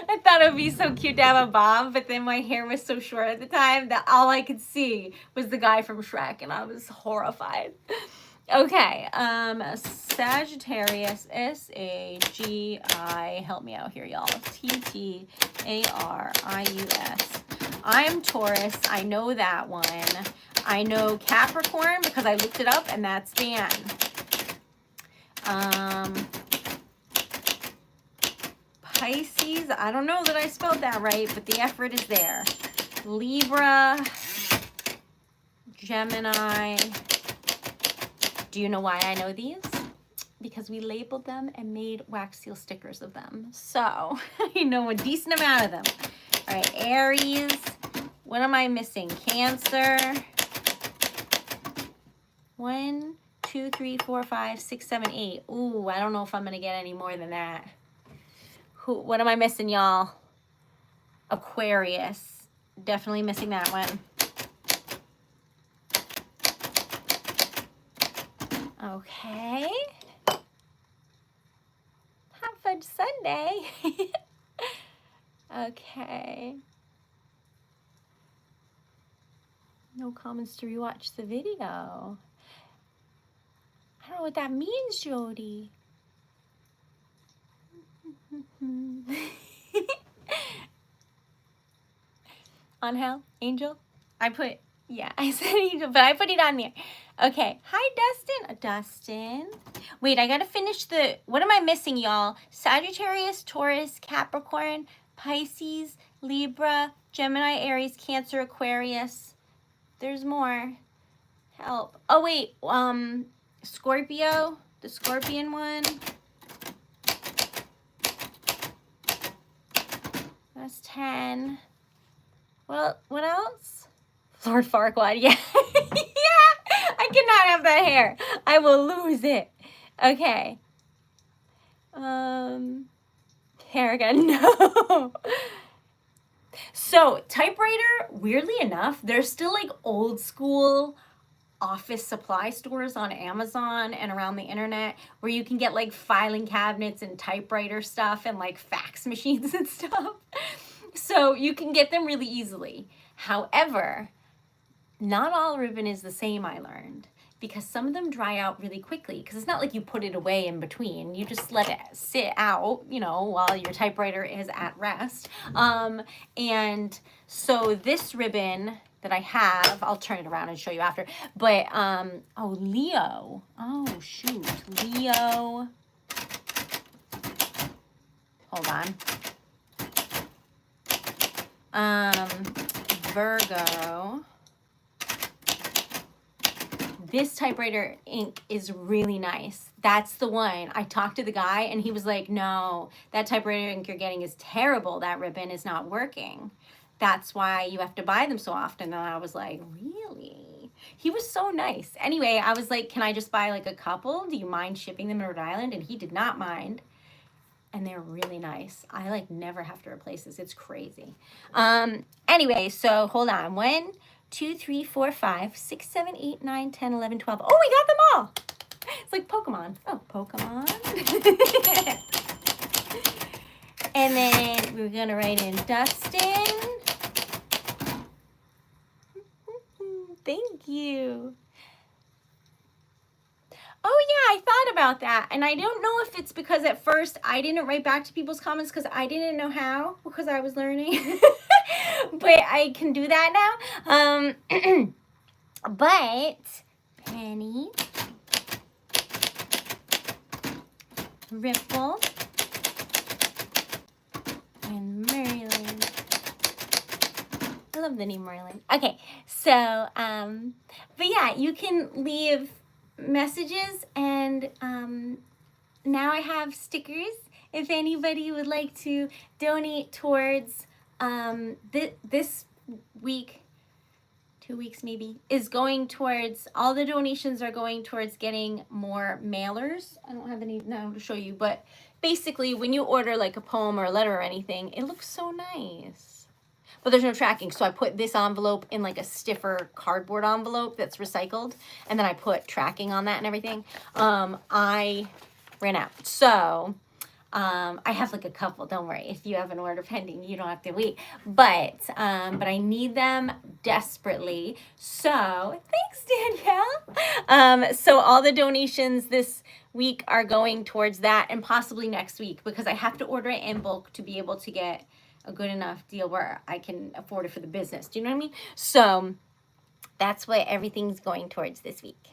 Speaker 1: I thought it would be so cute to have a bob, but then my hair was so short at the time that all I could see was the guy from Shrek, and I was horrified. Okay, Sagittarius, S-A-G-I, help me out here, y'all, T-T-A-R-I-U-S. I'm Taurus, I know that one. I know Capricorn because I looked it up, and that's Dan. Pisces, I don't know that I spelled that right, but the effort is there. Libra, Gemini. Do you know why I know these? Because we labeled them and made wax seal stickers of them. So I know a decent amount of them. All right, Aries. What am I missing? Cancer. 1, 2, 3, 4, 5, 6, 7, 8. Ooh, I don't know if I'm gonna get any more than that. What am I missing, y'all? Aquarius. Definitely missing that one. Okay. Hot Fudge Sunday. Okay. No comments to rewatch the video. I don't know what that means, Jody. On hell, Angel. I said Angel, but I put it on there. Okay. Hi, Dustin. Dustin. Wait, I gotta finish what am I missing, y'all? Sagittarius, Taurus, Capricorn, Pisces, Libra, Gemini, Aries, Cancer, Aquarius. There's more. Help. Oh, wait. Scorpio, the Scorpion one. That's 10. Well, what else? Lord Farquaad, yeah. Yeah, I cannot have that hair. I will lose it. Okay. Harrigan, no. So, Typewriter, weirdly enough, there's still like old school office supply stores on Amazon and around the internet where you can get like filing cabinets and typewriter stuff and like fax machines and stuff. So you can get them really easily. However, not all ribbon is the same, I learned, because some of them dry out really quickly, because it's not like you put it away in between. You just let it sit out, you know, while your typewriter is at rest. And so this ribbon that I have, I'll turn it around and show you after, but, oh, Leo. Oh, shoot. Leo. Hold on. Virgo. This typewriter ink is really nice. That's the one. I talked to the guy and he was like, no, that typewriter ink you're getting is terrible. That ribbon is not working. That's why you have to buy them so often. And I was like, really? He was so nice. Anyway, I was like, can I just buy like a couple? Do you mind shipping them to Rhode Island? And he did not mind. And they're really nice. I like never have to replace this. It's crazy. Anyway, so hold on. 1, 2, 3, 4, 5, 6, 7, 8, 9, 10, 11, 12. Oh, we got them all. It's like Pokemon. Oh, Pokemon. And then we're going to write in Dustin. Thank you. Oh, yeah, I thought about that. And I don't know if it's because at first I didn't write back to people's comments because I didn't know how, because I was learning. But I can do that now. But Penny, Ripple, and Merlin. I love the name Merlin. Okay, so, but yeah, you can leave messages, and now I have stickers if anybody would like to donate towards this week. 2 weeks maybe, is going towards, all the donations are going towards getting more mailers. I don't have any now to show you, but basically when you order like a poem or a letter or anything, it looks so nice. But there's no tracking, so I put this envelope in like a stiffer cardboard envelope that's recycled, and then I put tracking on that and everything. I ran out. So I have like a couple, don't worry. If you have an order pending, you don't have to wait. But I need them desperately. So thanks, Danielle. So all the donations this week are going towards that, and possibly next week, because I have to order it in bulk to be able to get a good enough deal where I can afford it for the business. Do you know what I mean? So that's what everything's going towards this week.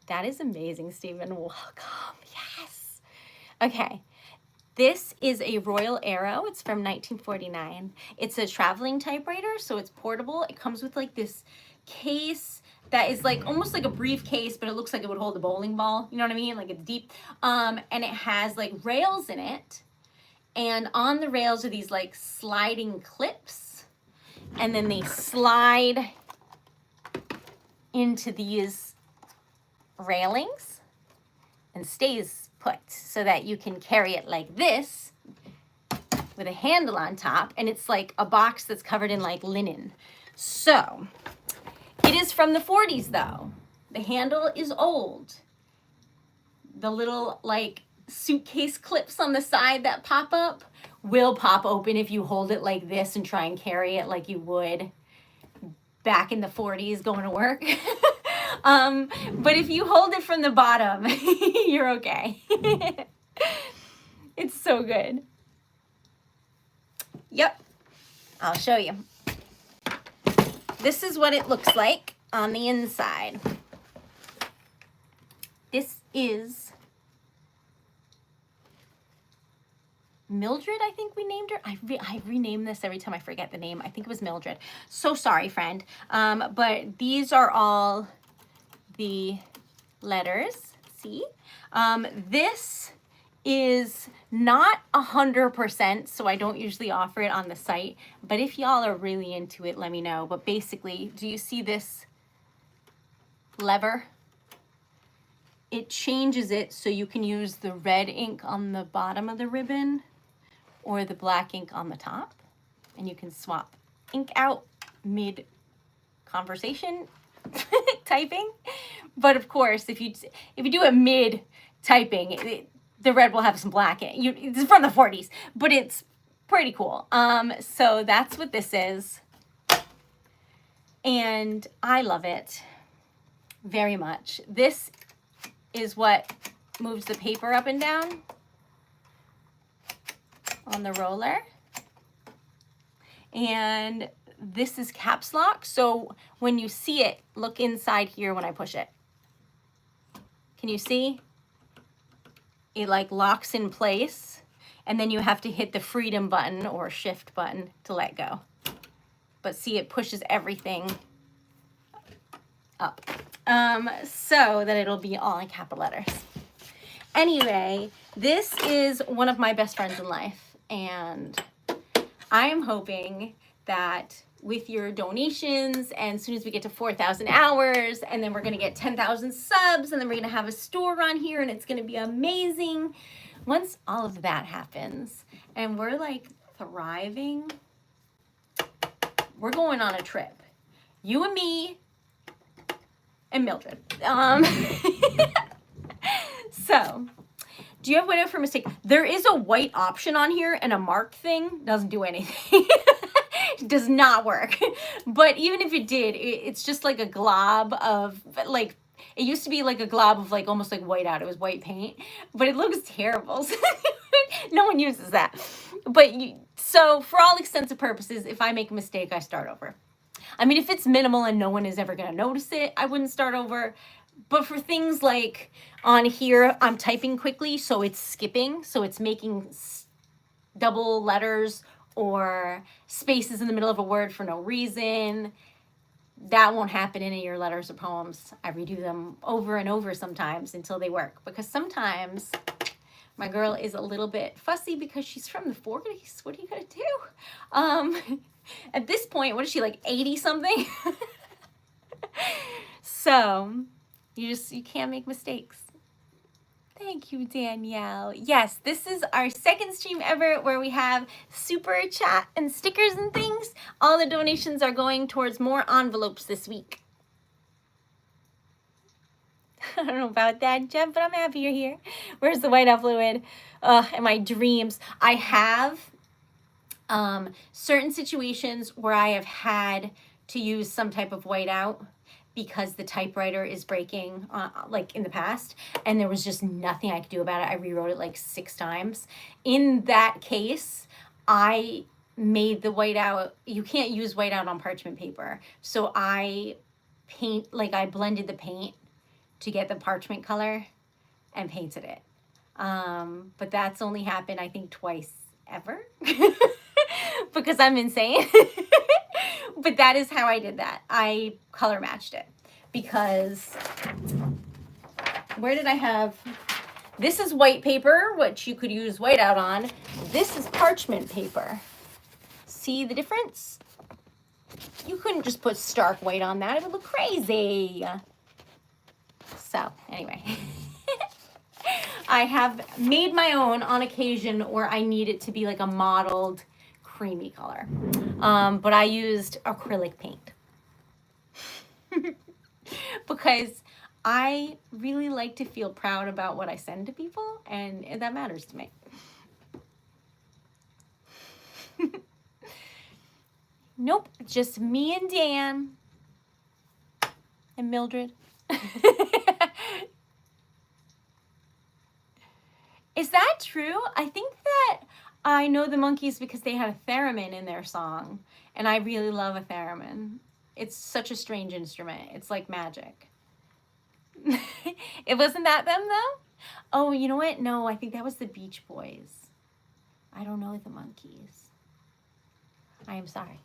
Speaker 1: That is amazing, Stephen. Welcome. Yes. Okay. This is a Royal Arrow. It's from 1949. It's a traveling typewriter, so it's portable. It comes with like this case that is like almost like a briefcase, but it looks like it would hold a bowling ball. You know what I mean? Like it's deep. And it has like rails in it. And on the rails are these like sliding clips. And then they slide into these railings and stays put, so that you can carry it like this with a handle on top, and it's like a box that's covered in like linen. So it is from the 40s though. The handle is old. The little like suitcase clips on the side that pop up will pop open if you hold it like this and try and carry it like you would back in the 40s going to work. But if you hold it from the bottom, you're okay. It's so good. Yep, I'll show you. This is what it looks like on the inside. This is Mildred, I think we named her. I rename this every time I forget the name. I think it was Mildred. So sorry, friend. But these are all the letters. See? This is not 100%, so I don't usually offer it on the site. But if y'all are really into it, let me know. But basically, do you see this lever? It changes it so you can use the red ink on the bottom of the ribbon or the black ink on the top, and you can swap ink out mid conversation typing. But of course, if you do it mid typing, the red will have some black in it. It's from the 40s, but it's pretty cool. So that's what this is, and I love it very much. This is what moves the paper up and down on the roller. And this is caps lock. So when you see it, look inside here when I push it. Can you see? It like locks in place, and then you have to hit the freedom button or shift button to let go. But see, it pushes everything up so that it'll be all in capital letters. Anyway, this is one of my best friends in life, and I'm hoping that with your donations, and as soon as we get to 4,000 hours, and then we're gonna get 10,000 subs, and then we're gonna have a store on here, and it's gonna be amazing. Once all of that happens, and we're like thriving, we're going on a trip. You and me, and Mildred. So, do you have widow for mistake? There is a white option on here, and a mark thing doesn't do anything. It does not work. But even if it did, it's just like a glob of like, it used to be like a glob of like almost like white out. It was white paint, but it looks terrible. No one uses that. But so for all extensive purposes, if I make a mistake, I start over. I mean, if it's minimal and no one is ever going to notice it, I wouldn't start over. But for things like on here, I'm typing quickly, so it's skipping. So it's making double letters or spaces in the middle of a word for no reason. That won't happen in any of your letters or poems. I redo them over and over sometimes until they work. Because sometimes My girl is a little bit fussy because she's from the 40s. What are you gonna do? At this point, what is she, like 80 something? So you can't make mistakes. Thank you, Danielle. Yes, this is our second stream ever where we have super chat and stickers and things. All the donations are going towards more envelopes this week. I don't know about that, Jeff, but I'm happy you're here. Where's the whiteout fluid? In my dreams. I have certain situations where I have had to use some type of whiteout because the typewriter is breaking, like in the past, and there was just nothing I could do about it. I rewrote it like 6 times. In that case, I made the whiteout. You can't use whiteout on parchment paper, so I blended the paint to get the parchment color and painted it. But that's only happened, I think, twice ever because I'm insane. But that is how I did that. I color matched it because where did I have? This is white paper, which you could use whiteout on. This is parchment paper. See the difference? You couldn't just put stark white on that. It would look crazy. So anyway, I have made my own on occasion where I need it to be like a mottled creamy color. But I used acrylic paint because I really like to feel proud about what I send to people, and that matters to me. Nope, just me and Dan and Mildred. Is that true? I think that I know the Monkees because they had a theremin in their song, and I really love a theremin. It's such a strange instrument. It's like magic. It wasn't that them though? Oh, you know what? No, I think that was the Beach Boys. I don't know the Monkees. I am sorry.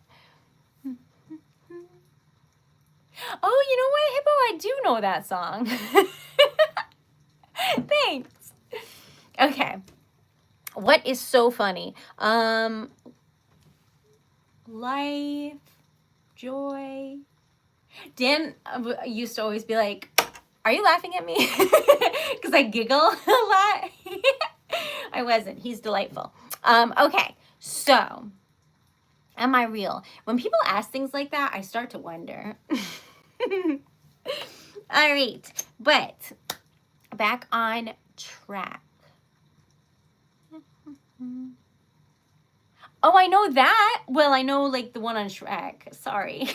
Speaker 1: Oh, you know what, Hippo? I do know that song. Thanks. Okay. What is so funny? Life, joy. Dan used to always be like, are you laughing at me? Because I giggle a lot. I wasn't. He's delightful. Okay, so am I real? When people ask things like that, I start to wonder. All right, but back on track. Oh, I know that. Well, I know like the one on Shrek. Sorry.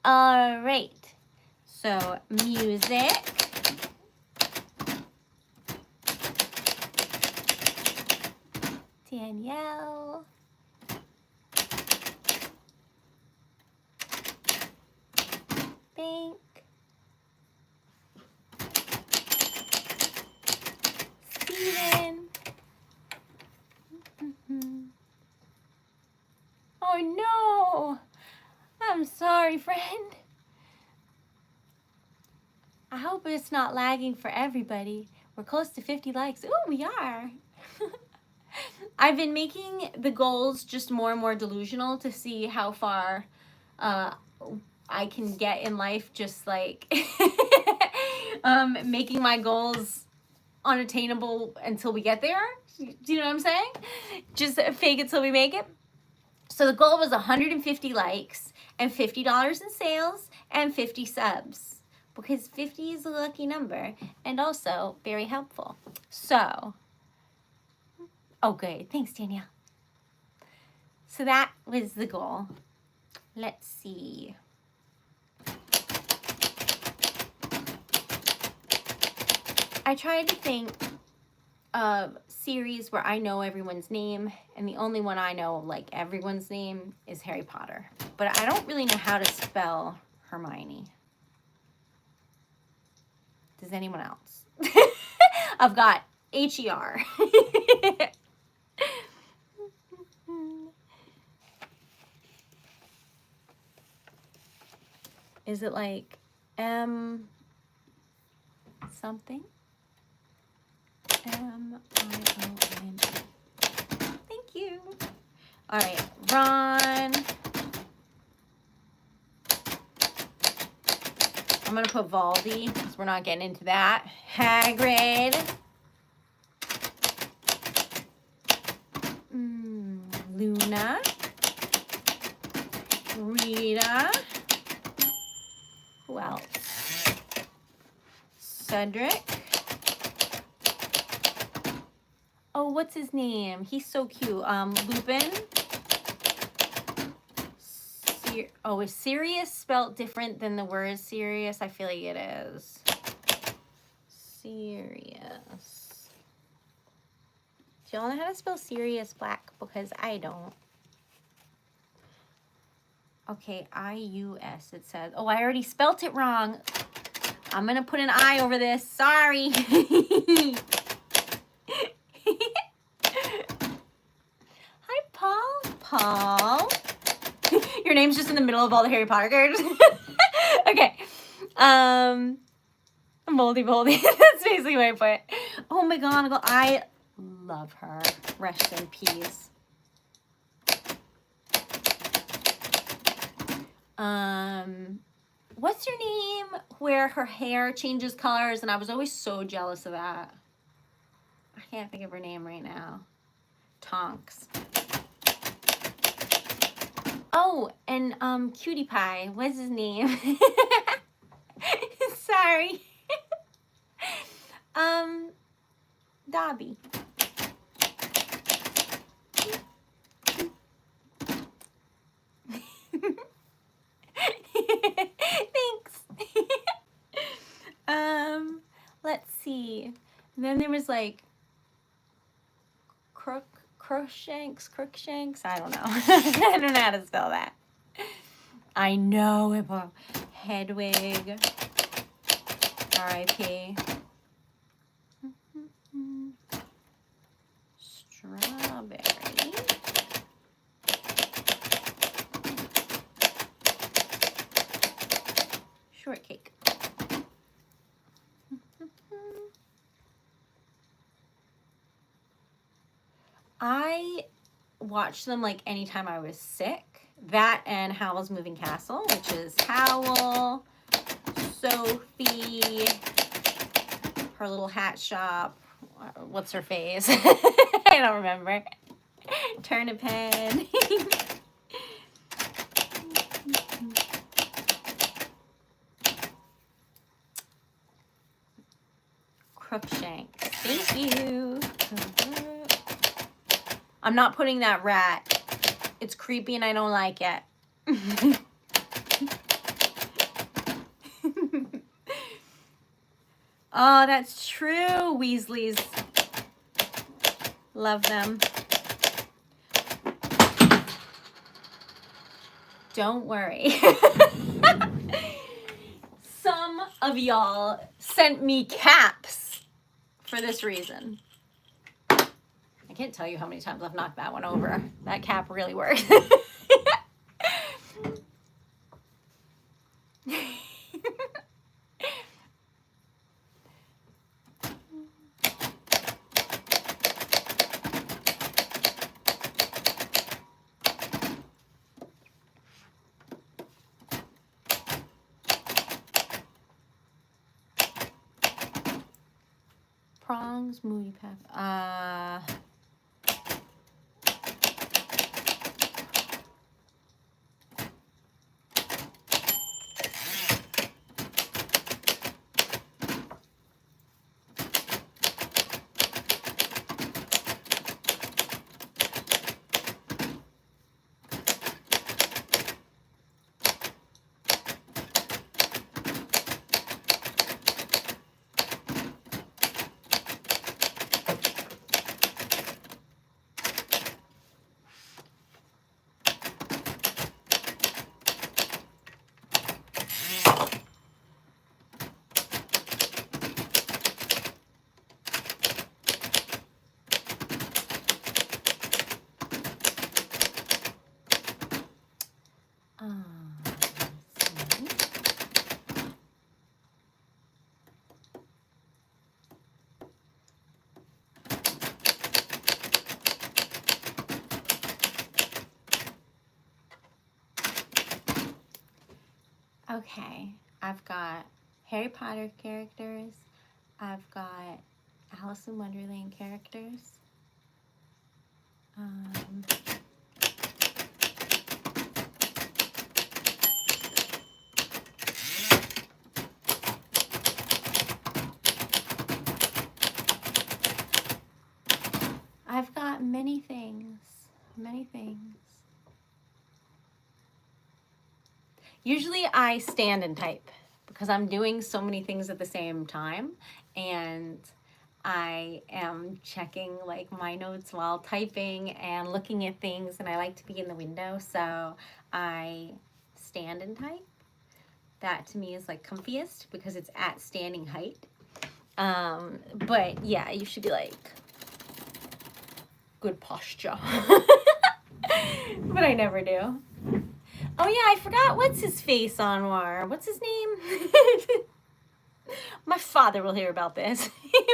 Speaker 1: All right. So, music. Danielle. Bank. Steven. Oh no. I'm sorry, friend. I hope it's not lagging for everybody. We're close to 50 likes. Ooh, we are. I've been making the goals just more and more delusional to see how far I can get in life, just like making my goals unattainable until we get there. Do you know what I'm saying? Just fake it till we make it. So the goal was 150 likes and $50 in sales and 50 subs, because 50 is a lucky number and also very helpful. So, oh good, thanks Danielle. So that was the goal. Let's see. I tried to think of series where I know everyone's name, and the only one I know like everyone's name is Harry Potter. But I don't really know how to spell Hermione. Does anyone else? I've got H-E-R. Is it like M something? Rimon. Thank you. All right, Ron. I'm gonna put Valdi because we're not getting into that. Hagrid. Luna. Rita. Who else? Cedric. Oh, what's his name? He's so cute. Lupin. Oh, is Sirius spelled different than the word serious? I feel like it is. Sirius. Do y'all know how to spell Sirius Black? Because I don't. Okay, I-U-S it says. Oh, I already spelt it wrong. I'm going to put an I over this. Sorry. Hi, Paul. Paul. Your name's just in the middle of all the Harry Potter characters. Okay. Moldy. That's basically what I put. Oh my god, I love her. Rest in peace. What's your name where her hair changes colors? And I was always so jealous of that. I can't think of her name right now. Tonks. Oh, and Cutie Pie. What's his name? Sorry. Dobby. Thanks. Let's see. Then there was like Crookshanks. I don't know. I don't know how to spell that. I know it. Hedwig. R.I.P. Strawberry. Shortcake. I watched them like anytime I was sick. That and Howl's Moving Castle, which is Howl, Sophie, her little hat shop. What's her face? I don't remember. Turniphead. Crookshanks. Thank you. I'm not putting that rat. It's creepy and I don't like it. Oh, that's true, Weasleys. Love them. Don't worry. Some of y'all sent me caps for this reason. I can't tell you how many times I've knocked that one over. That cap really works. Prongs, Moody Path. Okay, I've got Harry Potter characters. I've got Alice in Wonderland characters. I've got many things, many things. Usually I stand and type because I'm doing so many things at the same time, and I am checking like my notes while typing and looking at things, and I like to be in the window, so I stand and type. That to me is like comfiest because it's at standing height. But yeah, you should be like good posture. But I never do. Oh yeah, I forgot what's his face, Anwar. What's his name? My father will hear about this.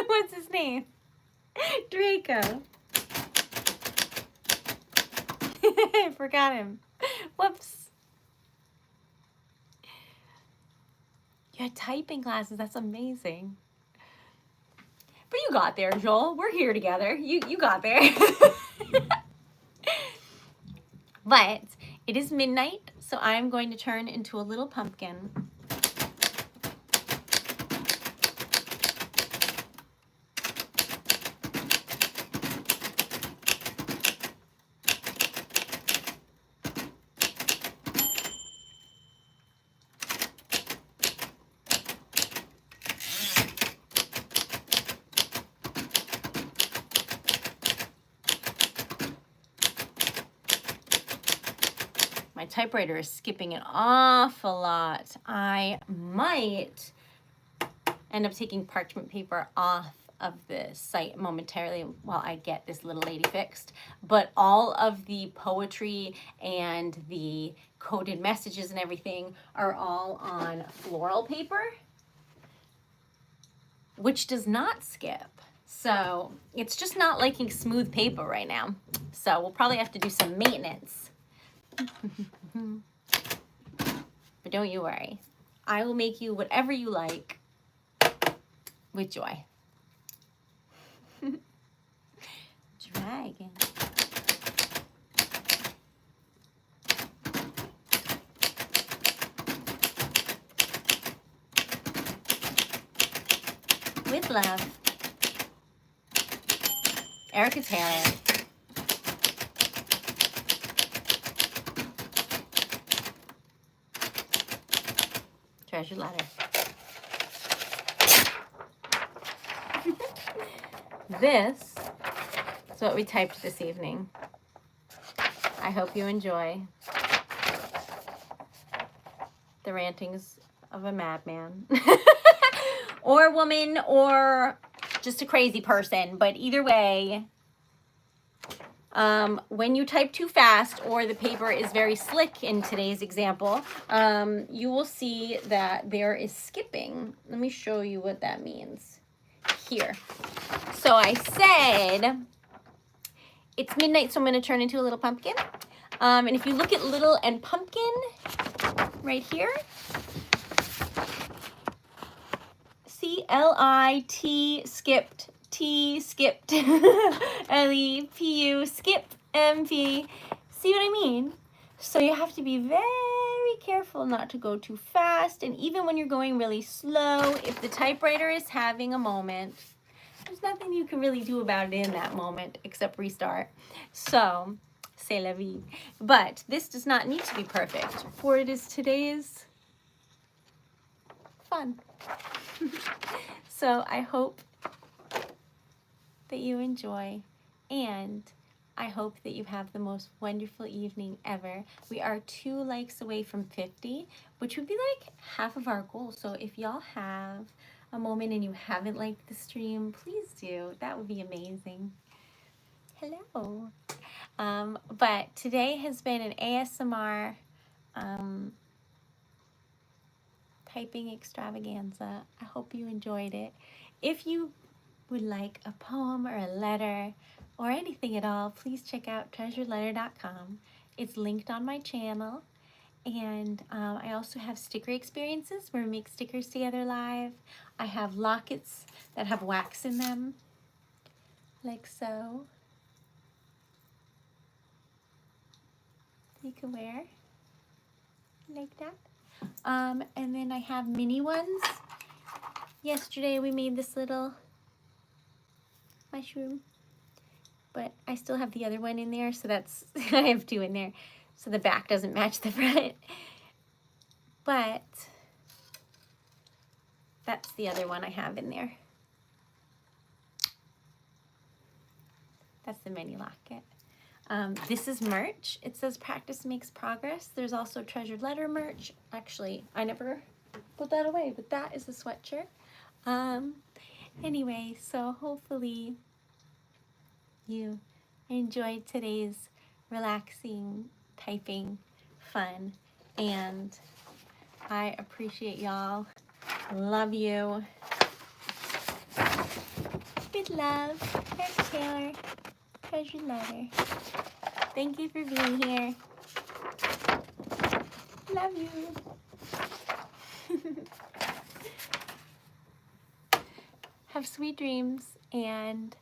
Speaker 1: What's his name? Draco. I forgot him. Whoops. You had typing classes. That's amazing. But you got there, Joel. We're here together. You got there. But it is midnight, so I'm going to turn into a little pumpkin. My typewriter is skipping an awful lot. I might end up taking parchment paper off of the site momentarily while I get this little lady fixed. But all of the poetry and the coded messages and everything are all on floral paper, which does not skip. So it's just not liking smooth paper right now. So we'll probably have to do some maintenance. But don't you worry. I will make you whatever you like with joy. Dragon. With love, Erica Taylor. Treasure letter. This is what we typed this evening. I hope you enjoy the rantings of a madman or woman or just a crazy person. But either way, when you type too fast or the paper is very slick in today's example, you will see that there is skipping. Let me show you what that means here. So I said it's midnight, so I'm going to turn into a little pumpkin. And if you look at little and pumpkin right here, C-L-I-T skipped, T skipped, L-E-P-U skipped, M-P. See what I mean? So you have to be very careful not to go too fast. And even when you're going really slow, if the typewriter is having a moment, there's nothing you can really do about it in that moment except restart. So, c'est la vie. But this does not need to be perfect, for it is today's fun. So I hope that you enjoy, and I hope that you have the most wonderful evening ever. We are 2 likes away from 50, which would be like half of our goal. So if y'all have a moment and you haven't liked the stream, please do. That would be amazing. Hello. But today has been an ASMR typing extravaganza. I hope you enjoyed it. If you would like a poem or a letter or anything at all, please check out treasureletter.com. It's linked on my channel, And I also have sticker experiences where we make stickers together live. I have lockets that have wax in them, like so. You can wear like that. And then I have mini ones. Yesterday we made this little mushroom, but I still have the other one in there, so that's, I have two in there, so the back doesn't match the front. But that's the other one I have in there. That's the mini locket. This is merch. It says practice makes progress. There's also treasured letter merch. Actually, I never put that away, but that is a sweatshirt. Anyway, so hopefully you enjoyed today's relaxing typing fun, and I appreciate y'all. Love you. With love, Eric Taylor, treasured letter. Thank you for being here. Love you. Have sweet dreams, and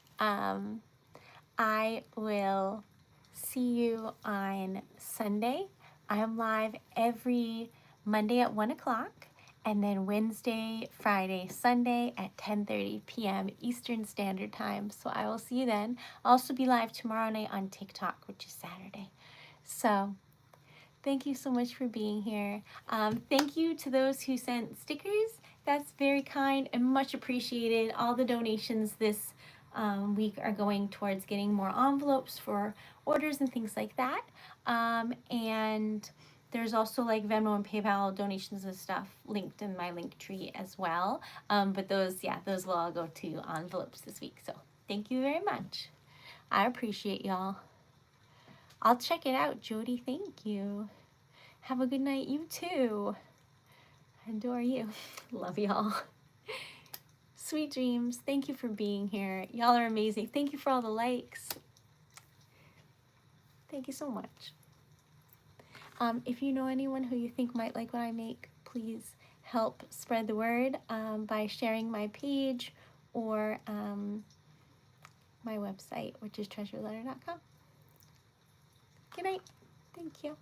Speaker 1: I will see you on Sunday. I am live every Monday at 1 o'clock, and then Wednesday, Friday, Sunday at 10:30 p.m. Eastern Standard Time. So I will see you then. I'll also be live tomorrow night on TikTok, which is Saturday. So thank you so much for being here. Thank you to those who sent stickers. That's very kind and much appreciated. All the donations this week are going towards getting more envelopes for orders and things like that. And there's also like Venmo and PayPal donations and stuff linked in my link tree as well. But those will all go to envelopes this week. So thank you very much. I appreciate y'all. I'll check it out, Jody. Thank you. Have a good night, you too. Adore you. Love y'all. Sweet dreams. Thank you for being here. Y'all are amazing. Thank you for all the likes. Thank you so much. If you know anyone who you think might like what I make, please help spread the word by sharing my page or my website, which is treasureletter.com. Good night. Thank you.